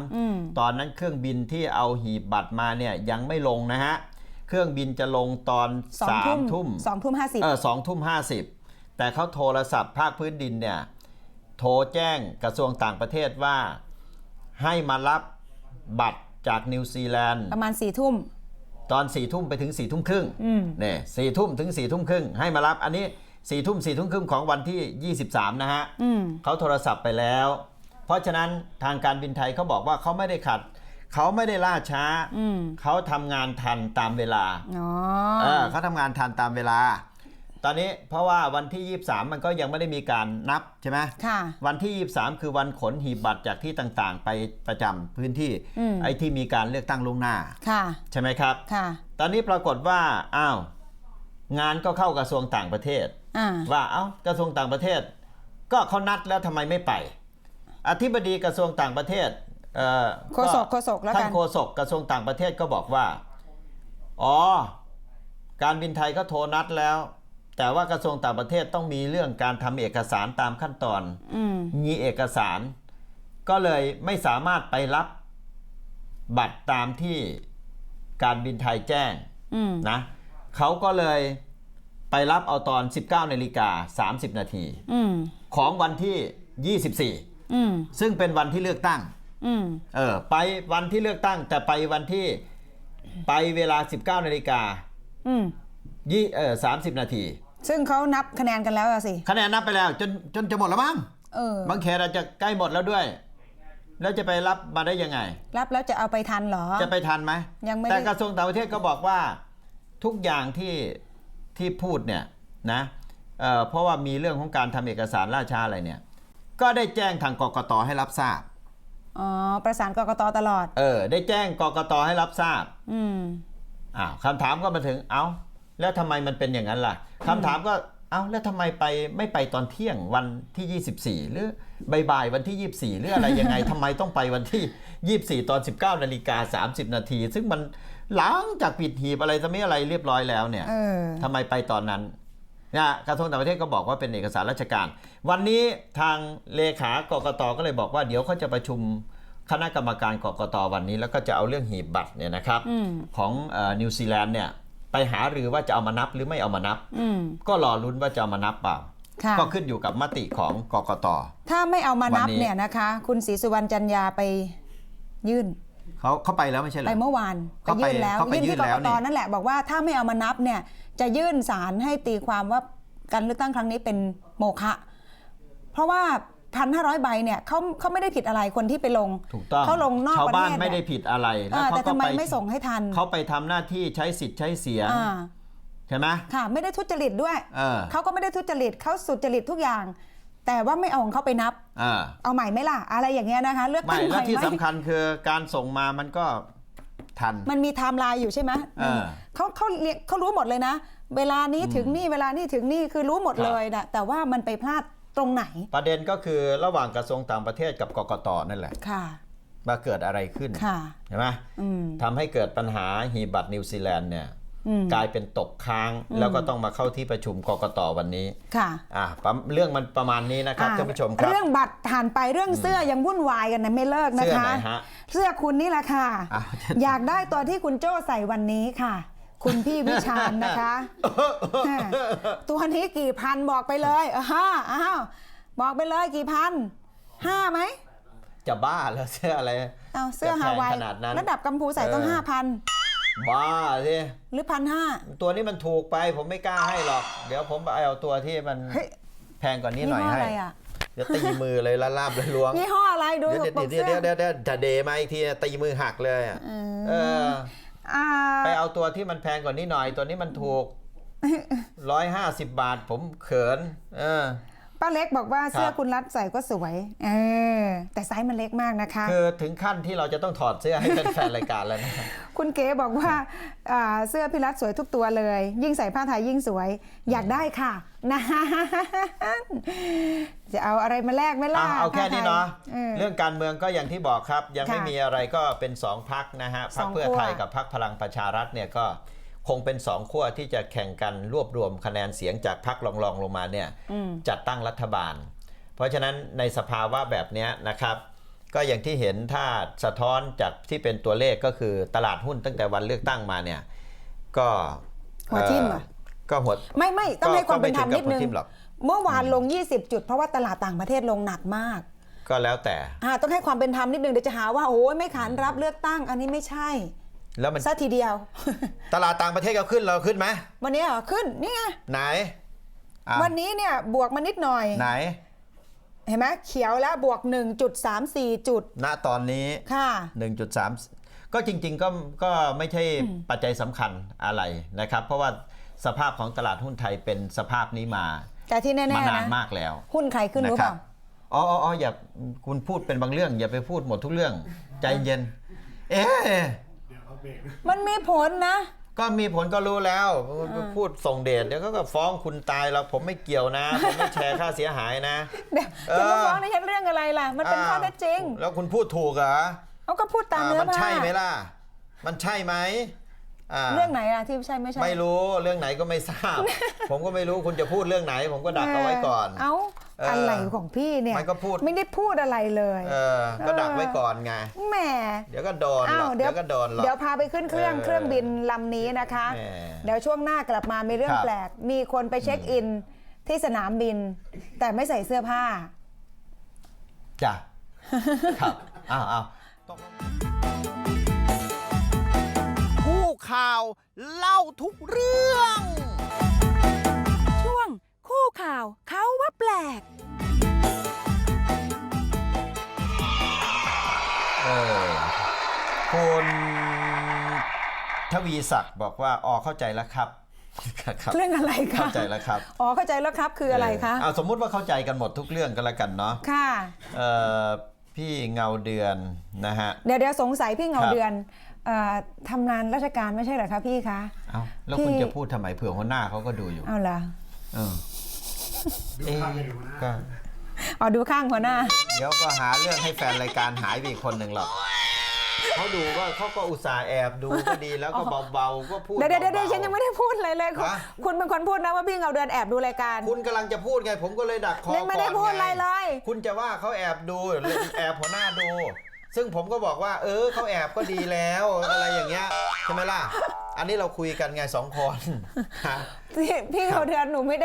13ตอนนั้นเครื่องบินที่เอาหีบบัตรมาเนี่ยยังไม่ลงนะฮะเครื่องบินจะลงตอน2 ทุ่ม2 ทุ่ม 50แต่เขาโทรศัพท์ภาคพื้นดินเนี่ยโทรแจ้งกระทรวงต่างประเทศว่าให้มารับบัตรจากนิวซีแลนด์ประมาณ4 ทุ่มตอน4 ทุ่มไปถึง4 ทุ่มครึ่งเนี่ย4 ทุ่มถึง4 ทุ่มครึ่งให้มารับอันนี้4 ทุ่ม4 ทุ่มครึ่งของวันที่23นะฮะเขาโทรศัพท์ไปแล้วเพราะฉะนั้นทางการบินไทยเขาบอกว่าเขาไม่ได้ขัดเขาไม่ได้ล่าช้าเขาทำงานทันตามเวลาเขาทำงานทันตามเวลาตอนนี้เพราะว่าวันที่23มันก็ยังไม่ได้มีการนับใช่ไหมวันที่23คือวันขนหีบบัตรจากที่ต่างๆไปประจำพื้นที่ไอ้ที่มีการเลือกตั้งล่วงหน้าใช่ไหมครับตอนนี้ปรากฏว่างานก็เข้ากระทรวงต่างประเทศว่ากระทรวงต่างประเทศก็เขานัดแล้วทำไมไม่ไปอธิบดีกระทรวงต่างประเทศโฆษกแล้วกันท่านโฆษกกระทรวงต่างประเทศก็บอกว่าการบินไทยก็โทรนัดแล้วแต่ว่ากระทรวงต่างประเทศต้องมีเรื่องการทำเอกสารตามขั้นตอนมีเอกสารก็เลยไม่สามารถไปรับบัตรตามที่การบินไทยแจ้งนะเขาก็เลยไปรับเอาตอน 19:30 นาทีของวันที่24ซึ่งเป็นวันที่เลือกตั้งไปวันที่เลือกตั้งแต่ไปวันที่ไปเวลา 19:30 นาทีซึ่งเขานับคะแนนกันแล้วสิคะแนนนับไปแล้วจนจะหมดแล้วมั้งบางเขตอาจจะใกล้หมดแล้วด้วยแล้วจะไปรับมาได้ยังไงรับแล้วจะเอาไปทันเหรอจะไปทันไหมยังไม่แต่กระทรวงต่างประเทศก็บอกว่าทุกอย่างที่พูดเนี่ยนะเพราะว่ามีเรื่องของการทำเอกสารล่าช้าอะไรเนี่ยก็ได้แจ้งทางกกตให้รับทราบ อ๋อประสานกกตตลอด ได้แจ้งกกตให้รับทราบ อืม คำถามก็มาถึงแล้วทำไมมันเป็นอย่างนั้นล่ะคำถามก็แล้วทำไมไม่ไปตอนเที่ยงวันที่ 24 หรือบ่ายวันที่ 24 หรืออะไรยังไง ทำไมต้องไปวันที่ 24 ตอน 19:30 นาทีซึ่งมันหลังจากปิดหีบอะไรจะไม่อะไรเรียบร้อยแล้วเนี่ยทำไมไปตอนนั้นกระทรวงต่างประเทศก็บอกว่าเป็นเอกสารราชการวันนี้ทางเลขากกตก็เลยบอกว่าเดี๋ยวเขาจะประชุมคณะกรรมการกกตวันนี้แล้วก็จะเอาเรื่องหีบบัตรเนี่ยนะครับของนิวซีแลนด์เนี่ยไปหารือว่าจะเอามานับหรือไม่เอามานับก็รอลุ้นว่าจะเอามานับเปล่าก็ขึ้นอยู่กับมติของกกตถ้าไม่เอามานับเนี่ยนะคะคุณศรีสุวรรณจันยาไปยื่นเขาไปแล้วไม่ใช่เหรอไปเมื่อวานไปยื่นแล้วยื่นที่กกตนั่นแหละบอกว่าถ้าไม่เอามานับเนี่ยจะยื่นศาลให้ตีความว่าการเลือกตั้งครั้งนี้เป็นโมฆะเพราะว่า1,500 ใบเนี่ยเขาไม่ได้ผิดอะไรคนที่ไปลงถูกต้องเขาลงนอกประเทศชาวบ้านไม่ได้ผิดอะไรแต่ทำไมไม่ส่งให้ทันเขาไปทำหน้าที่ใช้สิทธิ์ใช้เสียงใช่ไหมค่ะไม่ได้ทุจริตด้วยเขาก็ไม่ได้ทุจริตเขาสุจริตทุกอย่างแต่ว่าไม่เอาของเขาไปนับเอาใหม่ไหมล่ะอะไรอย่างเงี้ยนะคะเลือกตั้งใหม่และที่สำคัญคือการส่งมามันก็ทันมันมีไทม์ไลน์อยู่ใช่ไหมเขารู้หมดเลยนะเวลานี้ถึงนี่เวลานี้ถึงนี่คือรู้หมดเลยนะแต่ว่ามันไปพลาดตรงไหนประเด็นก็คือระหว่างกระทรวงต่างประเทศกับกกตนั่นแหละมาเกิดอะไรขึ้นใช่ไหมทำให้เกิดปัญหาหีบบัตรนิวซีแลนด์เนี่ยกลายเป็นตกค้างแล้วก็ต้องมาเข้าที่ประชุมกกตวันนี้เรื่องมันประมาณนี้นะครับท่านผู้ชมครับเรื่องบัตรผ่านไปเรื่องเสื้อยังวุ่นวายกันนะไม่เลิกนะคะเสื้อคุณนี่แหละค่ะอยากได้ตัวที่คุณโจ้ใส่วันนี้ค่ะคุณพี่วิชาญนะคะตัวนี้กี่พันบอกไปเลยบอกไปเลยกี่พัน5ไหมจะบ้าแล้วเสื้ออะไรเสื้อฮาวายระดับกัมพูใส่ต้อง 5,000บ้าสิหรือ1,500ตัวนี้มันถูกไปผมไม่กล้าให้หรอกเดี๋ยวผมเอาตัวที่มันแพงกว่านี้หน่อยให้เดี๋ยวตีมือเลยลาบเลยล้วงยี่ห้ออะไรดูเดี๋ยวจะเดมาอีกทีตีมือหักเลยไปเอาตัวที่มันแพงกว่านี้หน่อยตัวนี้มันถูก150 บาทผมเขินป้าเล็กบอกว่าเสื้อคุณรัฐใส่ก็สวยแต่ไซส์มันเล็กมากนะคะคือถึงขั้นที่เราจะต้องถอดเสื้อให้แฟนรายการแล้วนะคุณเก๋บอกว่าเสื้อพี่รัฐสวยทุกตัวเลยยิ่งใส่ผ้าไทยยิ่งสวยอยากได้ค่ะนะจะเอาอะไรมาแลกไม่ล่ะเอาแค่นี้เนาะเรื่องการเมืองก็อย่างที่บอกครับยังไม่มีอะไรก็เป็น2 พรรคนะฮะพรรคเพื่อไทยกับพรรคพลังประชารัฐเนี่ยก็คงเป็น2 ขั้วที่จะแข่งกันรวบรวมคะแนนเสียงจากพรรครองลงมาเนี่ยจัดตั้งรัฐบาลเพราะฉะนั้นในสภาวะแบบนี้นะครับก็อย่างที่เห็นถ้าสะท้อนจากที่เป็นตัวเลขก็คือตลาดหุ้นตั้งแต่วันเลือกตั้งมาเนี่ยก็หัวทิ่มก็หัวไม่ต้องให้ความเป็นธรรมนิดนึงเมื่อวานลง20 จุดเพราะว่าตลาดต่างประเทศลงหนักมากก็แล้วแต่ต้องให้ความเป็นธรรมนิดนึงเดี๋ยวจะหาว่าโอ้ยไม่ขานรับเลือกตั้งอันนี้ไม่ใช่แล้วมันซะทีเดียวตลาดต่างประเทศก็ขึ้นเราขึ้นไหมวันนี้ขึ้นนี่ไงไหนวันนี้เนี่ยบวกมานิดหน่อยไหนเห็นไหมเขียวแล้วบวก 1.34 จุดณตอนนี้ค่ะ 1.3 ก็จริงๆก็ไม่ใช่ปัจจัยสำคัญอะไรนะครับเพราะว่าสภาพของตลาดหุ้นไทยเป็นสภาพนี้มาแต่ที่แน่ๆนะมานานมากแล้วหุ้นใครขึ้นรู้เปล่าอย่าคุณพูดเป็นบางเรื่องอย่าไปพูดหมดทุกเรื่องใจเย็นมันมีผลนะก็มีผลก็รู้แล้วพูดส่งเดชเดี๋ยวก็ฟ้องคุณตายแล้วผมไม่เกี่ยวนะผมไม่แชร์ค่าเสียหายนะเดี๋ยวคุณมาฟ้องในเรื่องอะไรล่ะมันเป็นข้อเท็จจริงแล้วคุณพูดถูกเหรอเขาก็พูดตามเนื้อผ้ามันใช่ไหมล่ะมันใช่ไหมเรื่องไหนอะที่ใช่ไม่ใช่ไม่รู้เรื่องไหนก็ไม่ทราบผมก็ไม่รู้คุณจะพูดเรื่องไหนผมก็ดักเอาไว้ก่อนอะไรของพี่เนี่ยไม่ได้พูดอะไรเลยก็ดักไว้ก่อนไงแหมเดี๋ยวก็โดนหรอกเดี๋ยวก็โดนหรอกเดี๋ยวพาไปขึ้นเครื่องบินลำนี้นะคะเดี๋ยวช่วงหน้ากลับมามีเรื่องแปลกมีคนไปเช็คอินที่สนามบินแต่ไม่ใส่เสื้อผ้าจ้ะครับอ้าวคู่ข่าวเล่าทุกเรื่องช่วงคู่ข่าวเขาว่าแปลกคุณทวีศักดิ์บอกว่าเข้าใจแล้วครับเรื่องอะไรคะเข้าใจแล้วครับเข้าใจแล้วครับคืออะไรคะสมมุติว่าเข้าใจกันหมดทุกเรื่องก็แล้วกันเนาะค่ะพ พี่เงาเดือนนะฮะ เดี๋ยวสงสัยพี่เงา ครับ เดือนทำงานราชการไม่ใช่เหรอคะพี่คะ เอ้าแล้วคุณจะพูดทำไมเผื่อหัวหน้าเขาก็ดูอยู่ เอาล่ะ เออเอ๊ะก็ อ๋อดูข้างหัวหน้า เดี๋ยวก็หาเรื่องให้แฟนรายการหายไปอีกคนหนึ่งหรอกเขาดูก็เขาก็อุตส่าห์แอบดูก็ดีแล้วก็เบาๆก็พูด เดี๋ยว เบาๆ ฉันยังไม่ได้พูดอะไรเลย ฮะ คุณเป็นคนพูดนะว่าพี่เงาเดือนแอบดูรายการ คุณกำลังจะพูดไงผมก็เลยดักคอ ยังไม่ได้ ก่อน พูดอะไร ไง เลย คุณจะว่าเขาแอบดูหรือแอบหัวหน้าดู ซึ่งผมก็บอกว่า เขาแอบก็ดีแล้วอะไรอย่างเงี้ยใช่ไหมล่ะ อันนี้เราคุยกันไง2 คนฮะ พี่เงาเดือนหนูไม่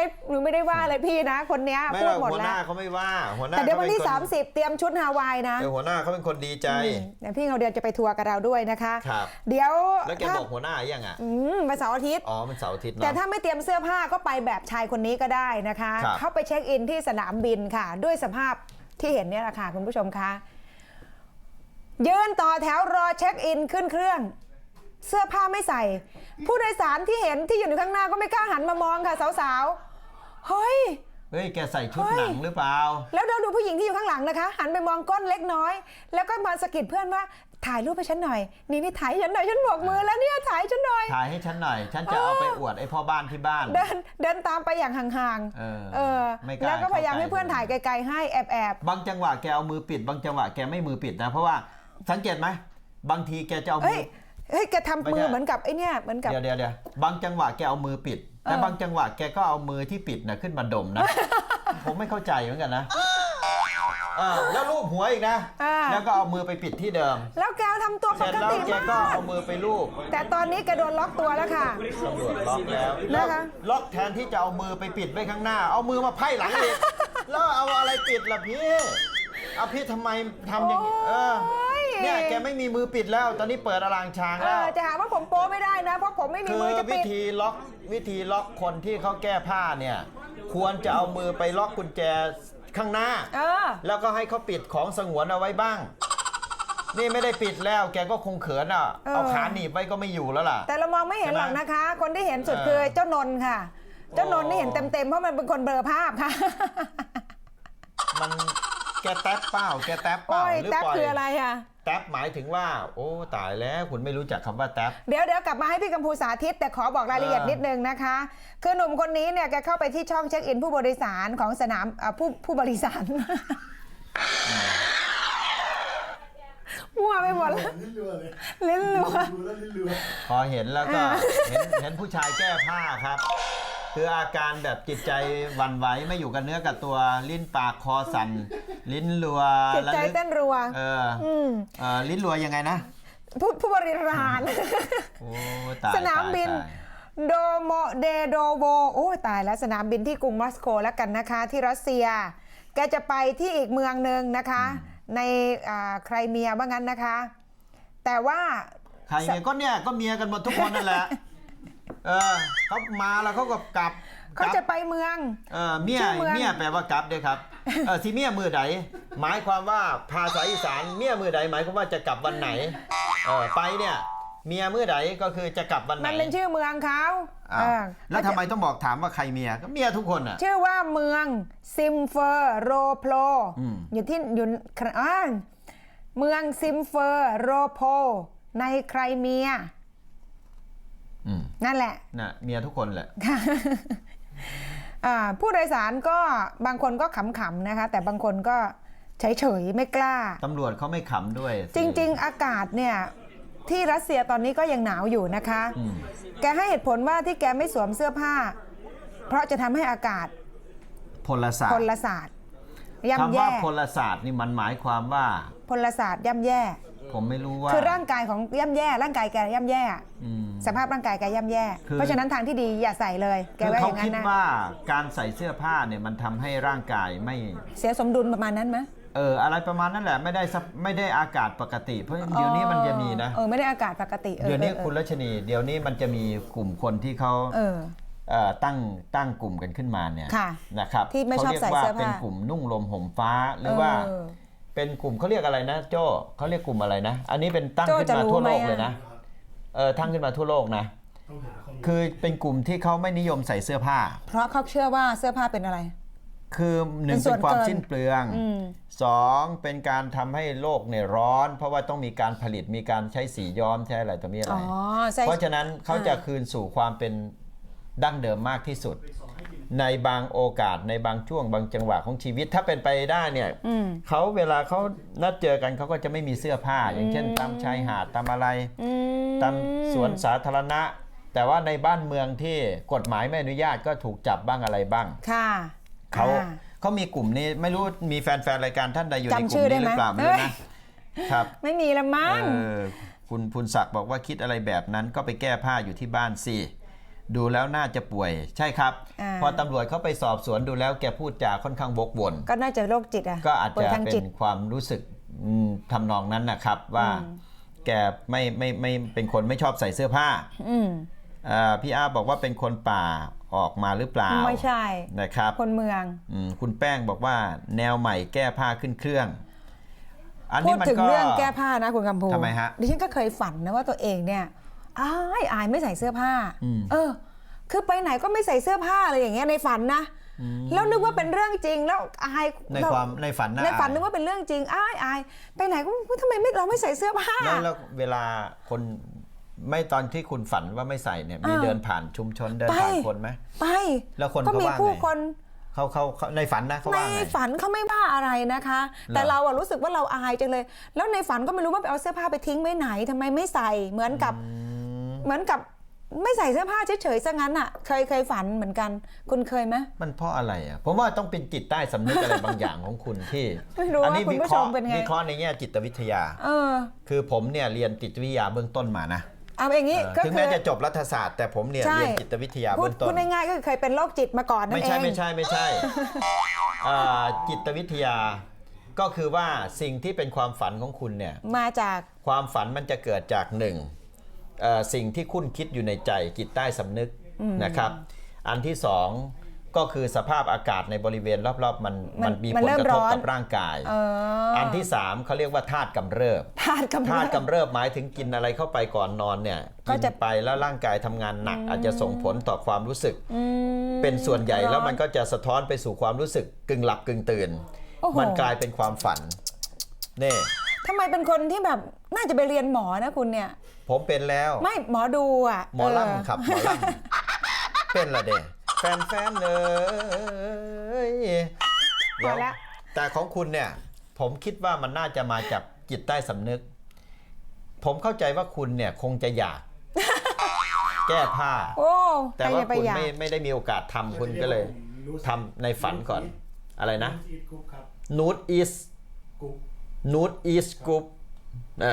ได้ว่าอะไรพี่นะ คนเนี้ย ไม่ พู หร ด อก หมด หัวห แล้ น้าว เขาไม่ว่าหัวหน้า แต่เดี๋ยววันที่ ขาป็ค 30 เตรียมชุดฮาวายนะ หัวหน้าเขาเป็นคนดีใจ เดี๋ยวพี่เงาเดือนจะไปทัวร์กับเราด้วยนะคะ ครับ เดี๋ยว แล้วแกบอกหัวหน้ายังอ่ะ วันเสาร์อาทิตย์ อ๋อมันเสาร์อาทิตย์ แต่ เนาะ ถ้าไม่เตรียมเสื้อผ้าก็ไปแบบชายคนนี้ก็ได้นะคะ ครับ เข้าไปเช็คอินที่สนามบินค่ะ ด้วยสภาพที่เห็นเนี่ยแหละค่ะคุณผู้ชมคะยืนต่อแถวรอเช็คอินขึ้นเครื่อง เสื้อผ้าไม่ใส่ ผู้โดยสารที่เห็นที่อยู่ข้างหน้าก็ไม่กล้าหันมามองค่ะสาวๆเฮ้ย แกใส่ชุดหนังหรือเปล่า แล้วเราดูผู้หญิงที่อยู่ข้างหลังนะคะ หันไปมองก้นเล็กน้อย แล้วก็มาสะกิดเพื่อนว่าถ่ายรูปให้ฉันหน่อยนี่ถ่ายให้ฉันหน่อยฉันโบกมือแล้วเนี่ยถ่ายให้ฉันหน่อย ถ่ายให้ฉันหน่อย ฉันจะเอาไปอวดไอ้พ่อบ้านที่บ้าน เดินตามไปอย่างห่าง เออไม่กล้า แล้วก็พยายามให้เพื่อนถ่ายไกลๆให้แอบ บางจังหวะแกเอามือปิด บางจังหวะแกไม่มือปิดนะ เพราะว่าสังเกตไหมบางทีแกจะเอา เฮ้ มื ย อ เฮ้ยแกทำมือเหมือนกับไอ้เนี่ยเหมือนกับ เดี๋ยวบางจังหวะแกเอามือปิด แต่บางจังหวะแกก็เอามือที่ปิดนะขึ้นมาดมนะ ผมไม่เข้าใจเหมือนกันนะแล้วลูบหัวอีกนะ แล้วก็เอามือไปปิดที่เดิม แล้วแกทำตัว เส ป ร็จ ก แล้ว ติ แก มา ก็ ก เอามือไปลูบ แต่ตอนนี้แกโดนล็อกตัวแล้วค่ะ ตำรวจล็อกแล้ว นะคะ ล็อกแทนที่จะเอามือไปปิดไว้ข้างหน้า เอามือมาไพ่หลังอีกแล้วเอาอะไรปิดล่ะพี่เอาพี่ทำไมทำอย่างนี้เนี่ยแกไม่มีมือปิดแล้ว ตอนนี้เปิดอลางชางแล้ว จะหาว่าผมโป้ไม่ได้นะ เพราะผมไม่มี คือ มือจะ วิ ปิด ธีล็อกคนที่เขาแก้ผ้าเนี่ยควรจะเอามือไปล็อกกุญแจข้างหน้า แล้วก็ให้เขาปิดของสงวนเอาไว้บ้าง นี่ไม่ได้ปิดแล้ว แกก็คงเขินเอาขาหนีบไว้ก็ไม่อยู่แล้วล่ะ แต่เรามองไม่เห็นหรอกนะคะ คนที่เห็นสุดคือเจ้านนท์ค่ะ เจ้านนท์นี่เห็นเต็มๆเพราะมันเป็นคนเบลอภาพค่ะ มันแกแท็บเปล่าหรือ แท็บ ปล่อย คืออะไรอ่ะ แท็บหมายถึงว่า โอ้ตายแล้วคุณไม่รู้จักคำว่าแท็บ เดี๋ยวกลับมาให้พี่กัมพูสาธิตแต่ขอบอกรายละเอียดนิดนึงนะคะ คือหนุ่มคนนี้เนี่ยแกเข้าไปที่ช่องเช็คอินผู้บริสารของสนามผู้บริสาร มั่วไปหมดแล้วลิ้นรัว พอเห็นแล้วก็เห็นผู้ชายแก้ผ้าครับ คืออาการแบบจิตใจหวั่นไหวไม่อยู่กับเนื้อกับตัวลิ้นปากคอสั่นลิ้นรัว จิตใจเต้นรัว ลิ้นรัวยังไงนะ ผู้บริหาร โอ้ตาย สนามบิน ตาย โดโมเดโดโวโอ้ตายแล้วสนามบินที่กรุงมอสโกแล้วกันนะคะ ที่รัสเซีย แกจะไปที่อีกเมืองหนึ่งนะคะ ในไครเมียว่างั้นนะคะ แต่ว่า ใครเนี่ยก็เมียกันหมดทุกคนนั่นแหละเขามาแล้วเขาก็กลับ เขาจะไปเมือง เมีย ชื่อเมือง แปลว่ากลับด้วยครับที่เมียมือใดหมายความว่าภาษาอีสานเมียมือใดหมายความว่าจะกลับวันไหนไปเนี่ยเมียมือใดก็คือจะกลับวันไหน มันเป็นชื่อเมืองเขา แล้วทำไมต้องบอกถามว่าใครเมียก็เมียทุกคนอ่ะ ชื่อว่าเมืองซิมเฟอร์โรโพลอยู่เมืองซิมเฟอร์โรโพในไครเมียนั่นแหละ น่ะเมียทุกคนแหละ ผู้โดยสารก็บางคนก็ขำๆนะคะ แต่บางคนก็เฉยๆไม่กล้า ตำรวจเขาไม่ขำด้วย จริงๆอากาศเนี่ยที่รัสเซียตอนนี้ก็ยังหนาวอยู่นะคะ แกให้เหตุผลว่าที่แกไม่สวมเสื้อผ้า เพราะจะทำให้อากาศ พลศาสต พ ร์ ลศาสตร์ย่ำ คำว่า แย่ พลศาสตร์นี่มันหมายความว่า พลศาสตร์ย่ำแย่ ผมไม่รู้ว่า คือร่างกายของย่ำแย่ร่างกายแกย่ำแย่ สภาพร่างกายแกย่ำแย่ คือ เพราะฉะนั้นทางที่ดีอย่าใส่เลยแก คือ ว่าอ เขา ย่างนั้ คิด นนะ ว่าการใส่เสื้อผ้าเนี่ยมันทำให้ร่างกายไม่ เสียสมดุลประมาณนั้นไหม อะไรประมาณนั้นแหละไม่ได้อากาศปกติ เพราะเดี๋ยวนี้มันจะมีนะ ไม่ได้อากาศปกติ เดี๋ยวนี้คุณรัชนีเดี๋ยวนี้มันจะมีกลุ่มคนที่เขาตั้งกลุ่มกันขึ้นมาเนี่ย ค่ะ นะครับ ที่ไม่ชอบใส่เสื้อผ้า ขาเรียกว่าเป็นกลุ่มนุ่งลมห่มฟ้าหรือว่าเป็นกลุ่มเขาเรียกอะไรนะโจ้เขาเรียกกลุ่มอะไรนะ อันนี้เป็นตั้งขึ้นมาทั่วโลกเลยนะตั้งขึ้นมาทั่วโลกนะคือเป็นกลุ่มที่เขาไม่นิยมใส่เสื้อผ้า เพราะเขาเชื่อว่าเสื้อผ้าเป็นอะไร คือหนึ่ง เป็นส่ เป็ วน นความ เกิน สิ้นเปลือง อืม สองเป็นการทำให้โลกเนี่ยร้อน เพราะว่าต้องมีการผลิตมีการใช้สีย้อมใช้อะไรต่อมีอะไร อ๋อใช่ เพราะฉะนั้นเขาจะคืนสู่ความเป็นดั้งเดิมมากที่สุด ในบางโอกาสในบางช่วงบางจังหวะของชีวิตถ้าเป็นไปได้เนี่ย อืม เขาเวลาเขานัดเจอกันเขาก็จะไม่มีเสื้อผ้า อย่างเช่นตามชายหาดตามอะไร อืม ตามสวนสาธารณะ แต่ว่าในบ้านเมืองที่กฎหมายไม่อนุญาตก็ถูกจับบ้างอะไรบ้าง ค่ะ เขา อ่า เขามีกลุ่มนี้ไม่รู้มีแฟนๆรายการท่านใดอยู่ในก จำ ลุ่ ชื่ ม อได้ นี้ห ไหม รือเปล่าไม่รู้นะ ครับ ไม่มีละมั้ง คุณพูนศักดิ์บอกว่าคิดอะไรแบบนั้นก็ไปแก้ผ้าอยู่ที่บ้านสิดูแล้วน่าจะป่วยใช่ครับ อ่า พอตำรวจเขาไปสอบสวนดูแล้วแกพูดจาค่อนข้างวกวน ก็น่าจะโรคจิตอ่ะ ก็อาจ ป่วย จะ ทาง เป็ จิต นความรู้สึกทำนองนั้นนะครับว่าแกไม่เป็นคนไม่ชอบใส่เสื้อผ้า อืม พี่อาบอกว่าเป็นคนป่าออกมาหรือเปล่า ไม่ใช่ นะครับ คนเมือง คุณแป้งบอกว่าแนวใหม่แก้ผ้าขึ้นเครื่อง อัน พู นี้ ด มัน ถึง ก็ เรื่องแก้ผ้านะคุณกำพู ทำไมฮะ ดิฉันก็เคยฝันนะว่าตัวเองเนี่ยอายไม่ใส่เสื้อผ้า คือไปไหนก็ไม่ใส่เสื้อผ้าอะไรอย่างเงี้ยในฝันนะ แล้วนึกว่าเป็นเรื่องจริงแล้วอาย ในฝันนะ ในฝันนึกว่าเป็นเรื่องจริงอายไปไหนก็ทำไมเราไม่ใส่เสื้อผ้า แล้วเวลาคนไม่ตอนที่คุณฝันว่าไม่ใส่เนี่ยมีเดินผ่านชุมชนเดินผ่านคนไหม ไป แล้วคน ก็ เขา มี ว่าไง ผู้คน เขาในฝันนะเขา ใน ว่าไง ฝันเขาไม่ว่าอะไรนะคะ แต่เราอะรู้สึกว่าเราอายจังเลย แล้วในฝันก็ไม่รู้ว่าไปเอาเสื้อผ้าไปทิ้งไว้ไหนทำไมไม่ใส่เหมือนกับไม่ใส่เสื้อผ้าเฉยๆซะงั้นอ่ะเคยฝันเหมือนกันคุณเคยไหม มันเพราะอะไรอ่ะผมว่าต้องเป็นจิตใต้สำนึกอะไรบางอย่างของคุณที่ ไม่รู้ว่า นี้ คุณผู้ชมเป็นไง วิเคราะห์ในแง่จิตวิทยา อ คือผมเนี่ยเรียนจิตวิทยาเบื้องต้นมานะ เอาอย่างนี้ก็ ถึง คื แม้ อ จะจบรัฐศาสตร์แต่ผมเนี่ย ใช่ เรียนจิตวิทยา พูด เบื้องต้น ง่ายๆก็คือเคยเป็นโรคจิตมาก่อนนั่น ไม่ เอง ใช่จิตวิทยาก็คือว่าสิ่งที่เป็นความฝันของคุณเนี่ย มาจาก ความฝันมันจะเกิดจากหนึ่งสิ่งที่คุณคิดอยู่ในใจจิตใต้สำนึกนะครับ อันที่สองก็คือสภาพอากาศในบริเวณรอบๆมันมีผลกระทบกับร่างกาย อันที่สามเขาเรียกว่าธาตุกำเริบ ธาตุกำเริบ ธาตุกำเริบหมายถึงกินอะไรเข้าไปก่อนนอนเนี่ย ก็ กิน จะ ไปแล้วร่างกายทำงานหนักอาจจะส่งผลต่อความรู้สึก เป็นส่วนใหญ่แล้วมันก็จะสะท้อนไปสู่ความรู้สึกกึ่งหลับกึ่งตื่น โอ้โห มันกลายเป็นความฝันนี่ ทำไมเป็นคนที่แบบน่าจะไปเรียนหมอนะคุณเนี่ย ผมเป็นแล้ว ไม่หมอดูอ่ะ หมอลำครับหมอลำเป็นละเด้แฟนเลยเดี๋ยวแต่ของคุณเนี่ยผมคิดว่ามันน่าจะมาจากจิตใต้สำนึก ผมเข้าใจว่าคุณเนี่ยคงจะอยาก แก้ผ้า โอ้ แต่ว่า ไป คุณ อยาก ไม่ได้มีโอกาสทำคุณก็เลยทำในฝันก่อนอะไรนะ Nude is Nude is Group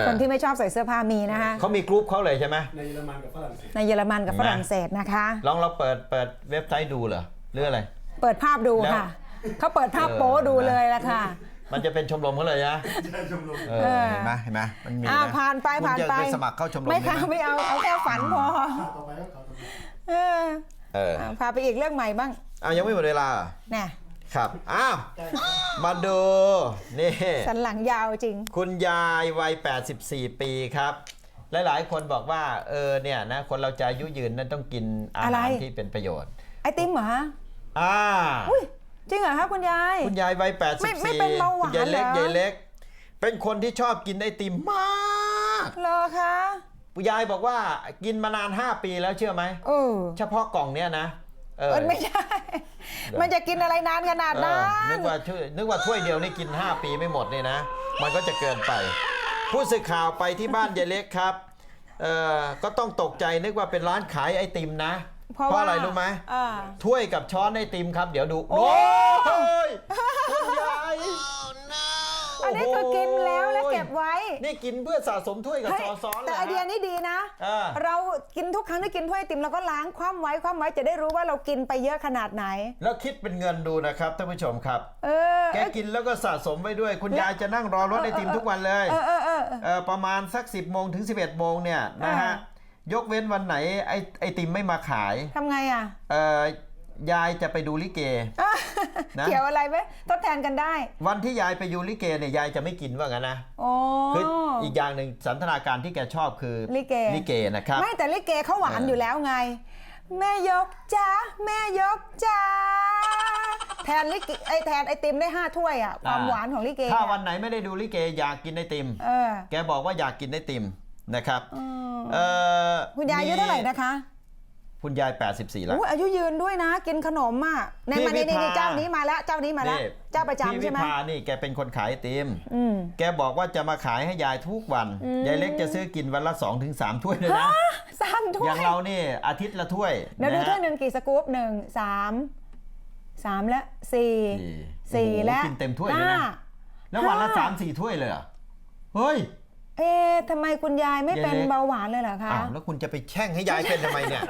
คนที่ไม่ชอบใส่เสื้อผ้ามีนะคะ เขามีกรุ๊ปเขาเลยใช่ไหม ในเยอรมันกับฝรั่งเศส ในเยอรมันกับฝรั่งเศสนะคะ ลองเราเปิดเว็บไซต์ดูเหรอหรืออะไร เปิดภาพดูค่ะ เขาเปิดภาพโป๊ดูเลยละค่ะ มันจะเป็นชมรมเขาเลยนะ ชมรม เห็นไหมมันมีนะ ผ่านไป คุณ ผ่าน จะ ไป สมัครเข้าชมรม ไม่ ด้ ค่ะ ห ไม่เอาแค่ฝันพอ ต่อไปก็ต่อไป เออ เออ พาไปอีกเรื่องใหม่บ้าง ยังไม่หมดเวลาเหรอ น่ะ ครับมาดูนี่ สันหลังยาวจริง คุณยายวัย84 ปีครับ หลายๆคนบอกว่าเนี่ยนะคนเราจะอายุยืนนั้นต้องกินอาหาร อะไร ที่เป็นประโยชน์ ไอติมเหรอฮะ อุ้ย จริงเหรอคะคุณยาย คุณยายวัย84 ไม่เป็นเบาหวาน คุณยายเล็ก เหรอ ยายเล็ก เป็นคนที่ชอบกินไอติมมาก เหรอคะ คุณยายบอกว่ากินมานาน5 ปีแล้วเชื่อไหม เฉพาะกล่องเนี้ยนะไม่ใช่ มันจะกินอะไรนานขนาดนั้น นึกว่าถ้วยเดียวนี่กิน5 ปีไม่หมดนี่นะ มันก็จะเกินไป ผู้สื่อข่าวไปที่บ้านยายเล็กครับก็ต้องตกใจนึกว่าเป็นร้านขายไอติมนะ เพราะอะไรรู้ไหมถ้วยกับช้อนไอติมครับ เดี๋ยวดูโอ้ยคุณยาย อันนี้คือกินแล้วเก็บไว้ นี่กินเพื่อสะสมถ้วยกับซ้อนเลย แต่ไอเดียนี้ดีนะ เรากินทุกครั้งที่กินถ้วยไอติมเราก็ล้างคว่ำไว้จะได้รู้ว่าเรากินไปเยอะขนาดไหน แล้วคิดเป็นเงินดูนะครับท่านผู้ชมครับ แกกินแล้วก็สะสมไว้ด้วย คุณยายจะนั่งรอรถไอติมทุกวันเลยประมาณสัก10 โมงถึง 11 โมงเนี่ยนะฮะยกเว้นวันไหนไอติมไม่มาขาย ทำไงอ่ะยายจะไปดูลิเกนะ เกี่ยวอะไรไหมทดแทนกันได้ วันที่ยายไปดูลิเกเนี่ยยายจะไม่กินว่างั้นนะคืออีกอย่างหนึ่งสันทนาการที่แกชอบคือลิเกนะครับไม่แต่ลิเกเขาหวานอยู่แล้วไง แม่ยกจ้าแม่ยกจ้า แทนลิเกแทนไอติมได้5 ถ้วยอ่ะความหวานของลิเก ถ้าวันไหนไม่ได้ดูลิเกอยากกินไอติม แกบอกว่าอยากกินไอติมนะครับคุณยายอายุเท่าไหร่นะคะ คุณยาย84แล้ว อายุยืนด้วยนะ กินขนมอ่ะในมาในเจ้านี้มาแล้วเจ้านี้มาแล้วเจ้าประจำใช่ไหมพี่วิภานี่แกเป็นคนขายไอติมแกบอกว่าจะมาขายให้ยายทุกวันยายเล็กจะซื้อกินวันละ 2-3 ถ้วยเลยนะ 3 ถ้วยอย่างเรานี่อาทิตย์ละถ้วย เดี๋ยวดูถ้วยหนึ่งกี่สกู๊ป3 และ4และกินเต็มถ้วยเลยนะแล้ววันละ 3-4 ถ้วยเลยเหรอเฮ้ยทำไมคุณยายไม่เป็นเบาหวานเลยเหรอคะแล้วคุณจะไปแช่งให้ยายเป็นทำไมเนี่ย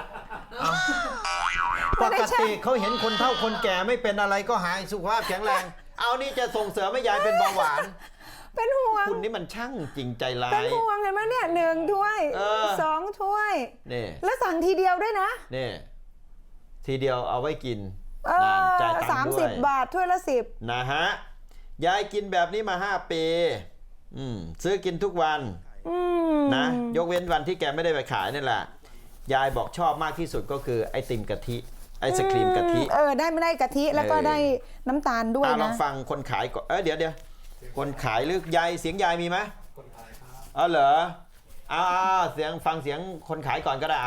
ปกติเขาเห็นคนเฒ่าคนแก่ไม่เป็นอะไรก็หายสุขภาพแข็งแรงเอานี่จะส่งเสริมให้ยายเป็นเบาหวานเป็นห่วงคุณนี่มันช่างจริงใจร้ายเป็นห่วงเห็นไหมเนี่ย1 ถ้วย2 ถ้วยนี่แล้วสั่งทีเดียวด้วยนะนี่ทีเดียวเอาไว้กินจ่ายตังค์ด้วย30 บาทถ้วยละ10นะฮะยายกินแบบนี้มา5 ปีซื้อกินทุกวันนะยกเว้นวันที่แกไม่ได้ไปขายนี่แหละยายบอกชอบมากที่สุดก็คือไอติมกะทิไอศครีมกะทิได้ไม่ได้กะทิแล้วก็ได้น้ำตาลด้วยนะลองฟังคนขายก่อนเดี๋ยวคนขายหรือยายเสียงยายมีไหมคนขายครับเหรอเสียงฟังเสียงคนขายก่อนก็ได้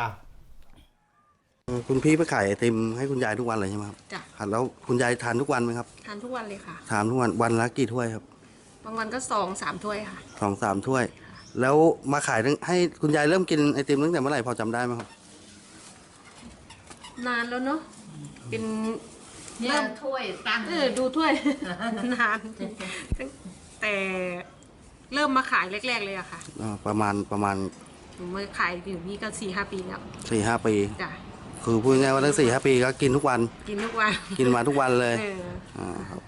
คุณพี่ไปขายไอติมให้คุณยายทุกวันเลยใช่ไหมครับจ้ะแล้วคุณยายทานทุกวันไหมครับทานทุกวันเลยค่ะทานทุกวันละกี่ถ้วยครับบางวันก็2-3 ถ้วยค่ะ2-3 ถ้วยแล้วมาขายให้คุณยายเริ่มกินไอติมตั้งแต่เมื่อไหร่พอจำได้ไหมครับนานแล้วเนาะเป็นเริ่มถ้วยตั้งดูถ้วย นานตั้งแต่เริ่มมาขายแรกๆเลยอะค่ะประมาณหนูมาขายอยู่นี่ก็4-5 ปีแล้ว4-5 ปีจ้ะคือพูดง่ายว่าตั้ง4-5 ปีก็กินทุกวันกินทุกวันกินมาทุกวันเลยครับ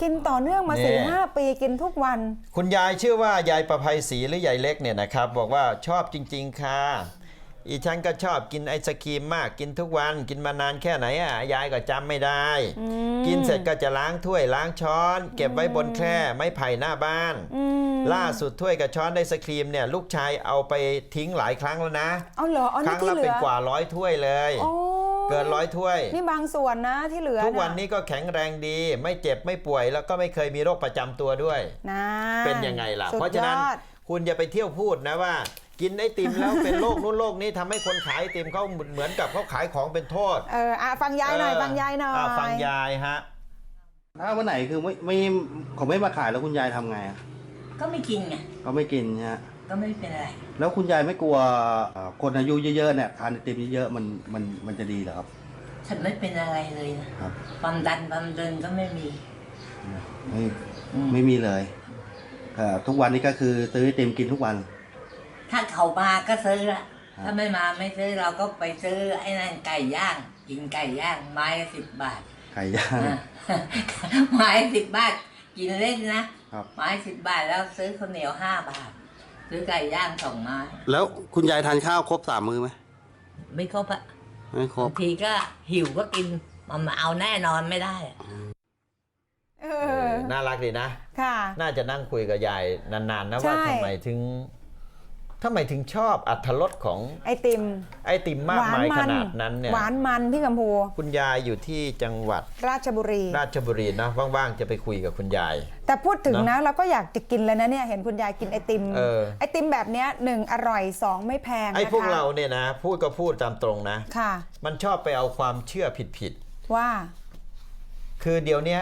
กินต่อเนื่องมา 4-5 ปีกินทุกวันคุณยายชื่อว่ายายประภัยศรีหรือยายเล็กเนี่ยนะครับบอกว่าชอบจริงๆค่ะอีฉันก็ชอบกินไอศครีมมากกินทุกวันกินมานานแค่ไหนยายก็จำไม่ได้กินเสร็จก็จะล้างถ้วยล้างช้อนเก็บไว้บนแคร่ไม้ไผ่หน้าบ้านล่าสุดถ้วยกับช้อนไอศครีมเนี่ยลูกชายเอาไปทิ้งหลายครั้งแล้วนะเอาเหรอครั้งละเป็นกว่า100 ถ้วยเลยเกิน100 ถ้วยนี่บางส่วนนะที่เหลือทุกวันนี้ก็แข็งแรงดีไม่เจ็บไม่ป่วยแล้วก็ไม่เคยมีโรคประจำตัวด้วยเป็นยังไงล่ะเพราะฉะนั้นคุณอย่าไปเที่ยวพูดนะว่ากินไอติมแล้วเป็นโรคนู้นโรคนี้ทำให้คนขายไอติมเขาเหมือนกับเขาขายของเป็นโทษฟังยายหน่อยฟังยายหน่อยฟังยายฮะถ้าวันไหนคือไม่เขาไม่มาขายแล้วคุณยายทำไงก็ไม่กินไงก็ไม่กินฮะก็ไม่เป็นไรแล้วคุณยายไม่กลัวคนอายุเยอะๆเนี่ยทานไอติมเยอะๆมันจะดีเหรอครับฉันไม่เป็นอะไรเลยนะครับความดันความเดินก็ไม่มีไม่มีเลยทุกวันนี้ก็คือซื้อไอติมกินทุกวันถ้าเขามาก็ซื้อละถ้าไม่มาไม่ซื้อเราก็ไปซื้อไอ้นั่นไก่ย่างกินไก่ย่างไม้ละ10 บาทไก่ย่างไม้10 บาทกินเล่นนะไม้10 บาทแล้วซื้อข้าวเหนียว5 บาทซื้อไก่ย่าง2 ไม้แล้วคุณยายทานข้าวครบ3 มื้อไหมไม่ครบอะไม่ครบบางทีก็หิวก็กินมันเอาแน่นอนไม่ได้น่ารักดีนะน่าจะนั่งคุยกับยายนานๆนะว่าทำไมถึงชอบอรรถรสของไอติมมากมายขนาดนั้นเนี่ยหวานมันพี่กำพูคุณยายอยู่ที่จังหวัดราชบุรีนะว่างๆจะไปคุยกับคุณยายแต่พูดถึงนะเราก็อยากจะกินเลยนะเนี่ยเห็นคุณยายกินไอติมไอติมแบบเนี้ย1 อร่อย2 ไม่แพงไอพวกเราเนี่ยนะพูดก็พูดตามตรงนะมันชอบไปเอาความเชื่อผิดว่าคือเดี๋ยวนี้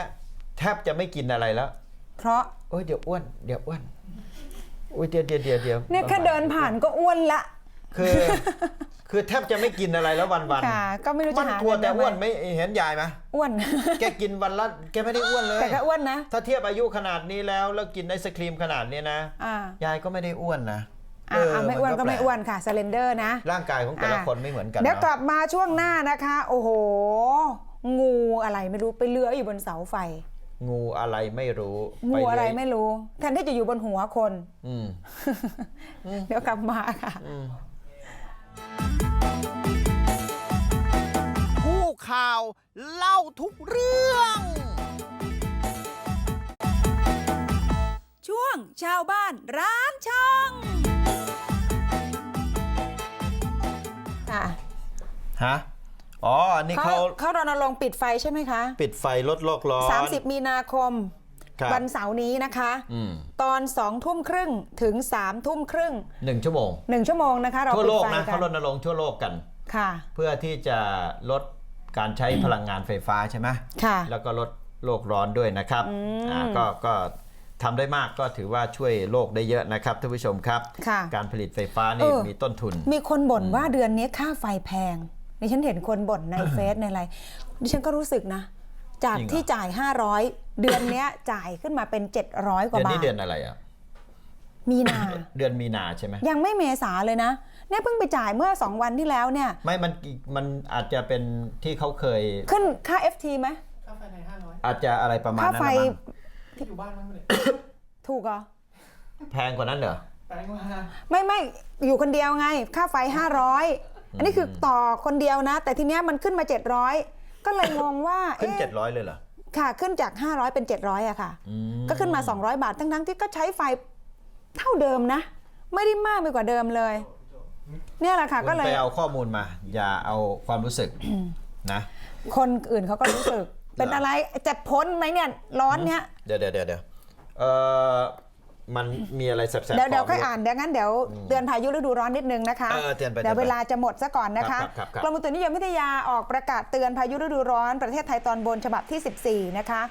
แทบจะไม่กินอะไรแล้วเพราะเดี๋ยวอ้วนเดี๋ยวเนี่ยแค่เดินผ่านก็อ้วนละคือแทบจะไม่กินอะไรแล้ววันๆก็ไม่รู้จะหามันกลัวแต่อ้วนไม่เห็นยายไหมอ้วนแกกินวันละแกไม่ได้อ้วนเลยแต่ก็อ้วนนะถ้าเทียบอายุขนาดนี้แล้วกินไอศครีมขนาดนี้นะยายก็ไม่ได้อ้วนนะไม่อ้วนก็ไม่อ้วนค่ะสเลนเดอร์นะร่างกายของแต่ละคนไม่เหมือนกันเดี๋ยวกลับมาช่วงหน้านะคะโอ้โหงูอะไรไม่รู้ไปเลื้อยอยู่บนเสาไฟงูอะไรไม่รู้แทนที่จะอยู่บนหัวคนเดี๋ยวกลับมาค่ะคู่ข่าวเล่าทุกเรื่อง ช่วงชาวบ้านร้านช่อง อ๋ออันนี้เขา รณรงค์ปิดไฟใช่ไหมคะ ปิดไฟลดโลกร้อน 30 มีนาคม ครับ วันเสาร์นี้นะคะ ตอน 2 ทุ่มครึ่งถึง 3 ทุ่มครึ่ง 1 ชั่วโมง 1 ชั่วโมงนะคะเรา ทั่ว ปิ โล ด ก ไฟ นะ กั เขารณรงค์ทั่วโลกกัน ค่ะ เพื่อที่จะลดการใช้พลังงานไฟฟ้าใช่ไหม ค่ะ แล้วก็ลดโลกร้อนด้วยนะครับก็ทำได้มากก็ถือว่าช่วยโลกได้เยอะนะครับท่านผู้ชมครับ ค่ะ การผลิตไฟฟ้านี่มีต้นทุน มีคนบ่นว่าเดือนนี้ค่าไฟแพงดิฉันเห็นคนบ่นในเฟซในอะไรดิฉันก็รู้สึกนะ จาก จริงเหรอ ที่จ่าย500เดือนเนี้ยจ่ายขึ้นมาเป็น700กว่า เดือน บา นี้ ท เดือนอะไรอ่ะ มีนา เดือนมีนาใช่ไหม ยังไม่เมษาเลยนะเนี่ยเพิ่งไปจ่ายเมื่อ2 วันที่แล้วเนี่ย ไม่มันอาจจะเป็นที่เขาเคย ขึ้นค่า FT ไหม ค่าไฟใน500 อาจจะอะไรประมาณ ค่า นั้น ไฟ ละมั้ง ที่อยู่บ้านมั้งเนี่ย ถูกเหรอ แพงกว่านั้นเหรอ แปลงว่า ไม่อยู่คนเดียวไง ค่าไฟ500อันนี้คือต่อคนเดียวนะ แต่ทีเนี้ยมันขึ้นมา700ก็เลยงงว่า ขึ้น เอ๊ะ 700เลยเหรอ ค่ะขึ้นจาก500เป็น700อะค่ะ ก็ขึ้นมา200 บาททั้งที่ก็ใช้ไฟเท่าเดิมนะ ไม่ได้มากไปกว่าเดิมเลย เนี่ยแหละค่ะ คุ ก็ ณ เลย ไปเอาข้อมูลมา อย่าเอาความรู้สึกนะ คนอื่นเขาก็รู้สึก เป็นอะไรจะพ้นไหมเนี่ยร้อนเนี้ย เดี๋ยวมันมีอะไรแสบๆ เดี๋ยว ค ค่อยอ่านเดี๋ยวงั้นเดี๋ยวเตือนพายุฤดูร้อนนิดนึงนะคะ เตือนไป เดี๋ยวเวลาจะหมดซะก่อนนะคะ ครับ กรมอุตุนิยมวิทยาออกประกาศเตือนพายุฤดูร้อนประเทศไทยตอนบนฉบับที่ 14นะคะ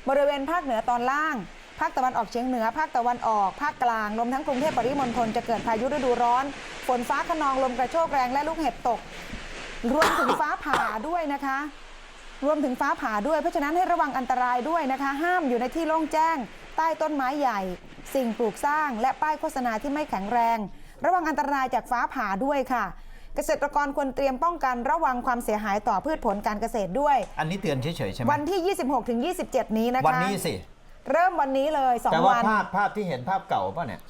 บริเวณภาคเหนือตอนล่างภาคตะวันออกเฉียงเหนือภาคตะวันออกภาคกลางรวมทั้งกรุงเทพปริมณฑลจะเกิดพายุฤดูร้อนฝนฟ้าคะนองลมกระโชกแรงและลูกเห็บตก รวมถึงฟ้าผ่าด้วยนะคะ รวมถึงฟ้าผ่าด้วยเพราะฉะนั้นให้ระวังอันตรายด้วยนะคะ ห้ามอยู่ในที่โล่งแจ้ง ใต้ต้นไม้ใหญ่ สิ่งปลูกสร้างและป้ายโฆษณาที่ไม่แข็งแรง ระวังอันตรายจากฟ้าผ่าด้วยค่ะ เกษตรกรควรเตรียมป้องกันระวังความเสียหายต่อพืชผลการเกษตรด้วย อันนี้เตือนเฉยๆใช่ไหม วันที่ 26 ถึง 27 นี้นะคะ วันนี้สิ เริ่มวันนี้เลย แต่ 2 ว่า วัน ภาพที่เห็นภาพเก่าป่ะเนี่ย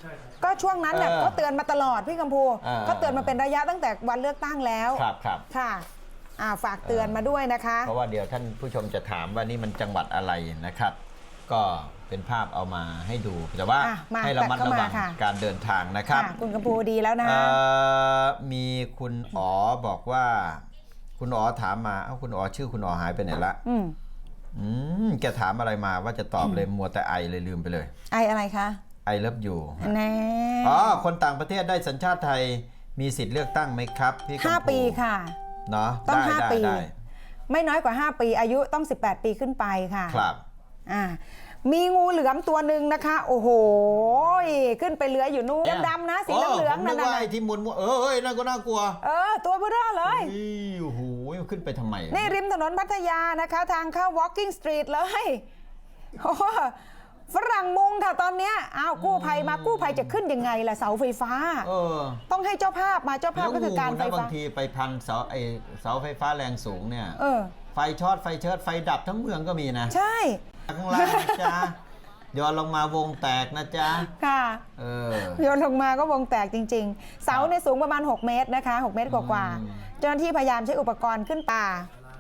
ก็ช่วงนั้นเนี่ยเขาเตือนมาตลอดพี่กัมพู เออ เขาเตือนมาเป็นระยะตั้งแต่วันเลือกตั้งแล้ว ครับ ค่ะฝากเตือนมาด้วยนะคะ เพราะว่าเดี๋ยวท่านผู้ชมจะถามว่านี่มันจังหวัดอะไรนะครับ ก็เป็นภาพเอามาให้ดู แต่ว่า มา ให้ระมัดระวัง ตัดเข้ามาค่ะ การเดินทางนะครับ ค่ะคุณกัมพูดีแล้วนะ มีคุณอ๋อบอกว่า คุณอ๋อถามมาคุณอ๋อชื่อคุณอ๋อหายไปไหนละแกถามอะไรมาว่าจะตอบเลยมัวแต่ไอเลยลืมไปเลย ไออะไรคะ ไอเลิฟยู แน่ คนต่างประเทศได้สัญชาติไทยมีสิทธิ์เลือกตั้งไหมครับพี่กัมพู 5 ปีค่ะ เนาะ ต้อง ได้ 5 ปี ได้ ไม่น้อยกว่า 5 ปีอายุต้อง 18 ปีขึ้นไปค่ะ ครับ มีงูเหลือมตัวหนึ่งนะคะ โอ้โหขึ้นไปเลื้อยอยู่นู่นดำๆนะสีเหลืองๆนั่น น่ะ น่ะ ที่มุนเอ้ยน่าก็น่ากลัว ตัวเบ้อเลย โอ้โหขึ้นไปทำไม นี่ริมถนนพัทยานะคะ ทางเข้า Walking Street เลยโอ้ฝรั่งมุงค่ะตอนเนี้ยกู้ภัยมากู้ภัยจะขึ้นยังไงล่ะเสาไฟฟ้า ต้องให้เจ้าภาพมาเจ้าภาพก็คือการไฟ แล้วงูนะ ฟ้า บางทีไปพันเสาไฟฟ้าแรงสูงเนี่ย ไฟช็อตไฟเชิดไฟดับทั้งเมืองก็มีนะ ใช่ ข้างล่างนะจ๊ะโยนลงมาวงแตกนะจ๊ะ ค่ะ โยนลงมาก็วงแตกจริงๆ เสาในยสูงประมาณ6 เมตรนะคะ6 เมตรกว่าๆเจ้าหน้าที่พยายามใช้อุปกรณ์ขึ้นป่า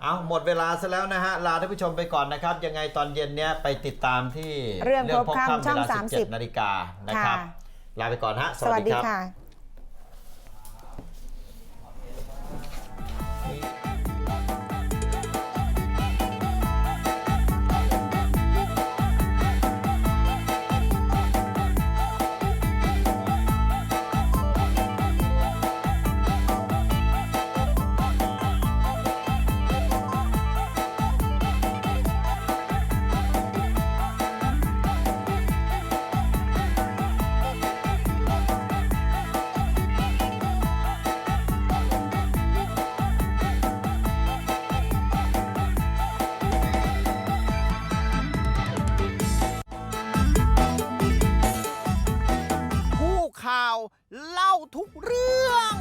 เอาหมดเวลาซะแล้วนะฮะลาท่านผู้ชมไปก่อนนะครับยังไงตอนเย็นเนี้ยไปติดตามที่ เรื่องพบค่ำช่อง เวลา 30 17 นาฬิกานะครับ ค่ะ ลาไปก่อนฮะ สวัสดีค่ะผู้ข่าวเล่าทุกเรื่อง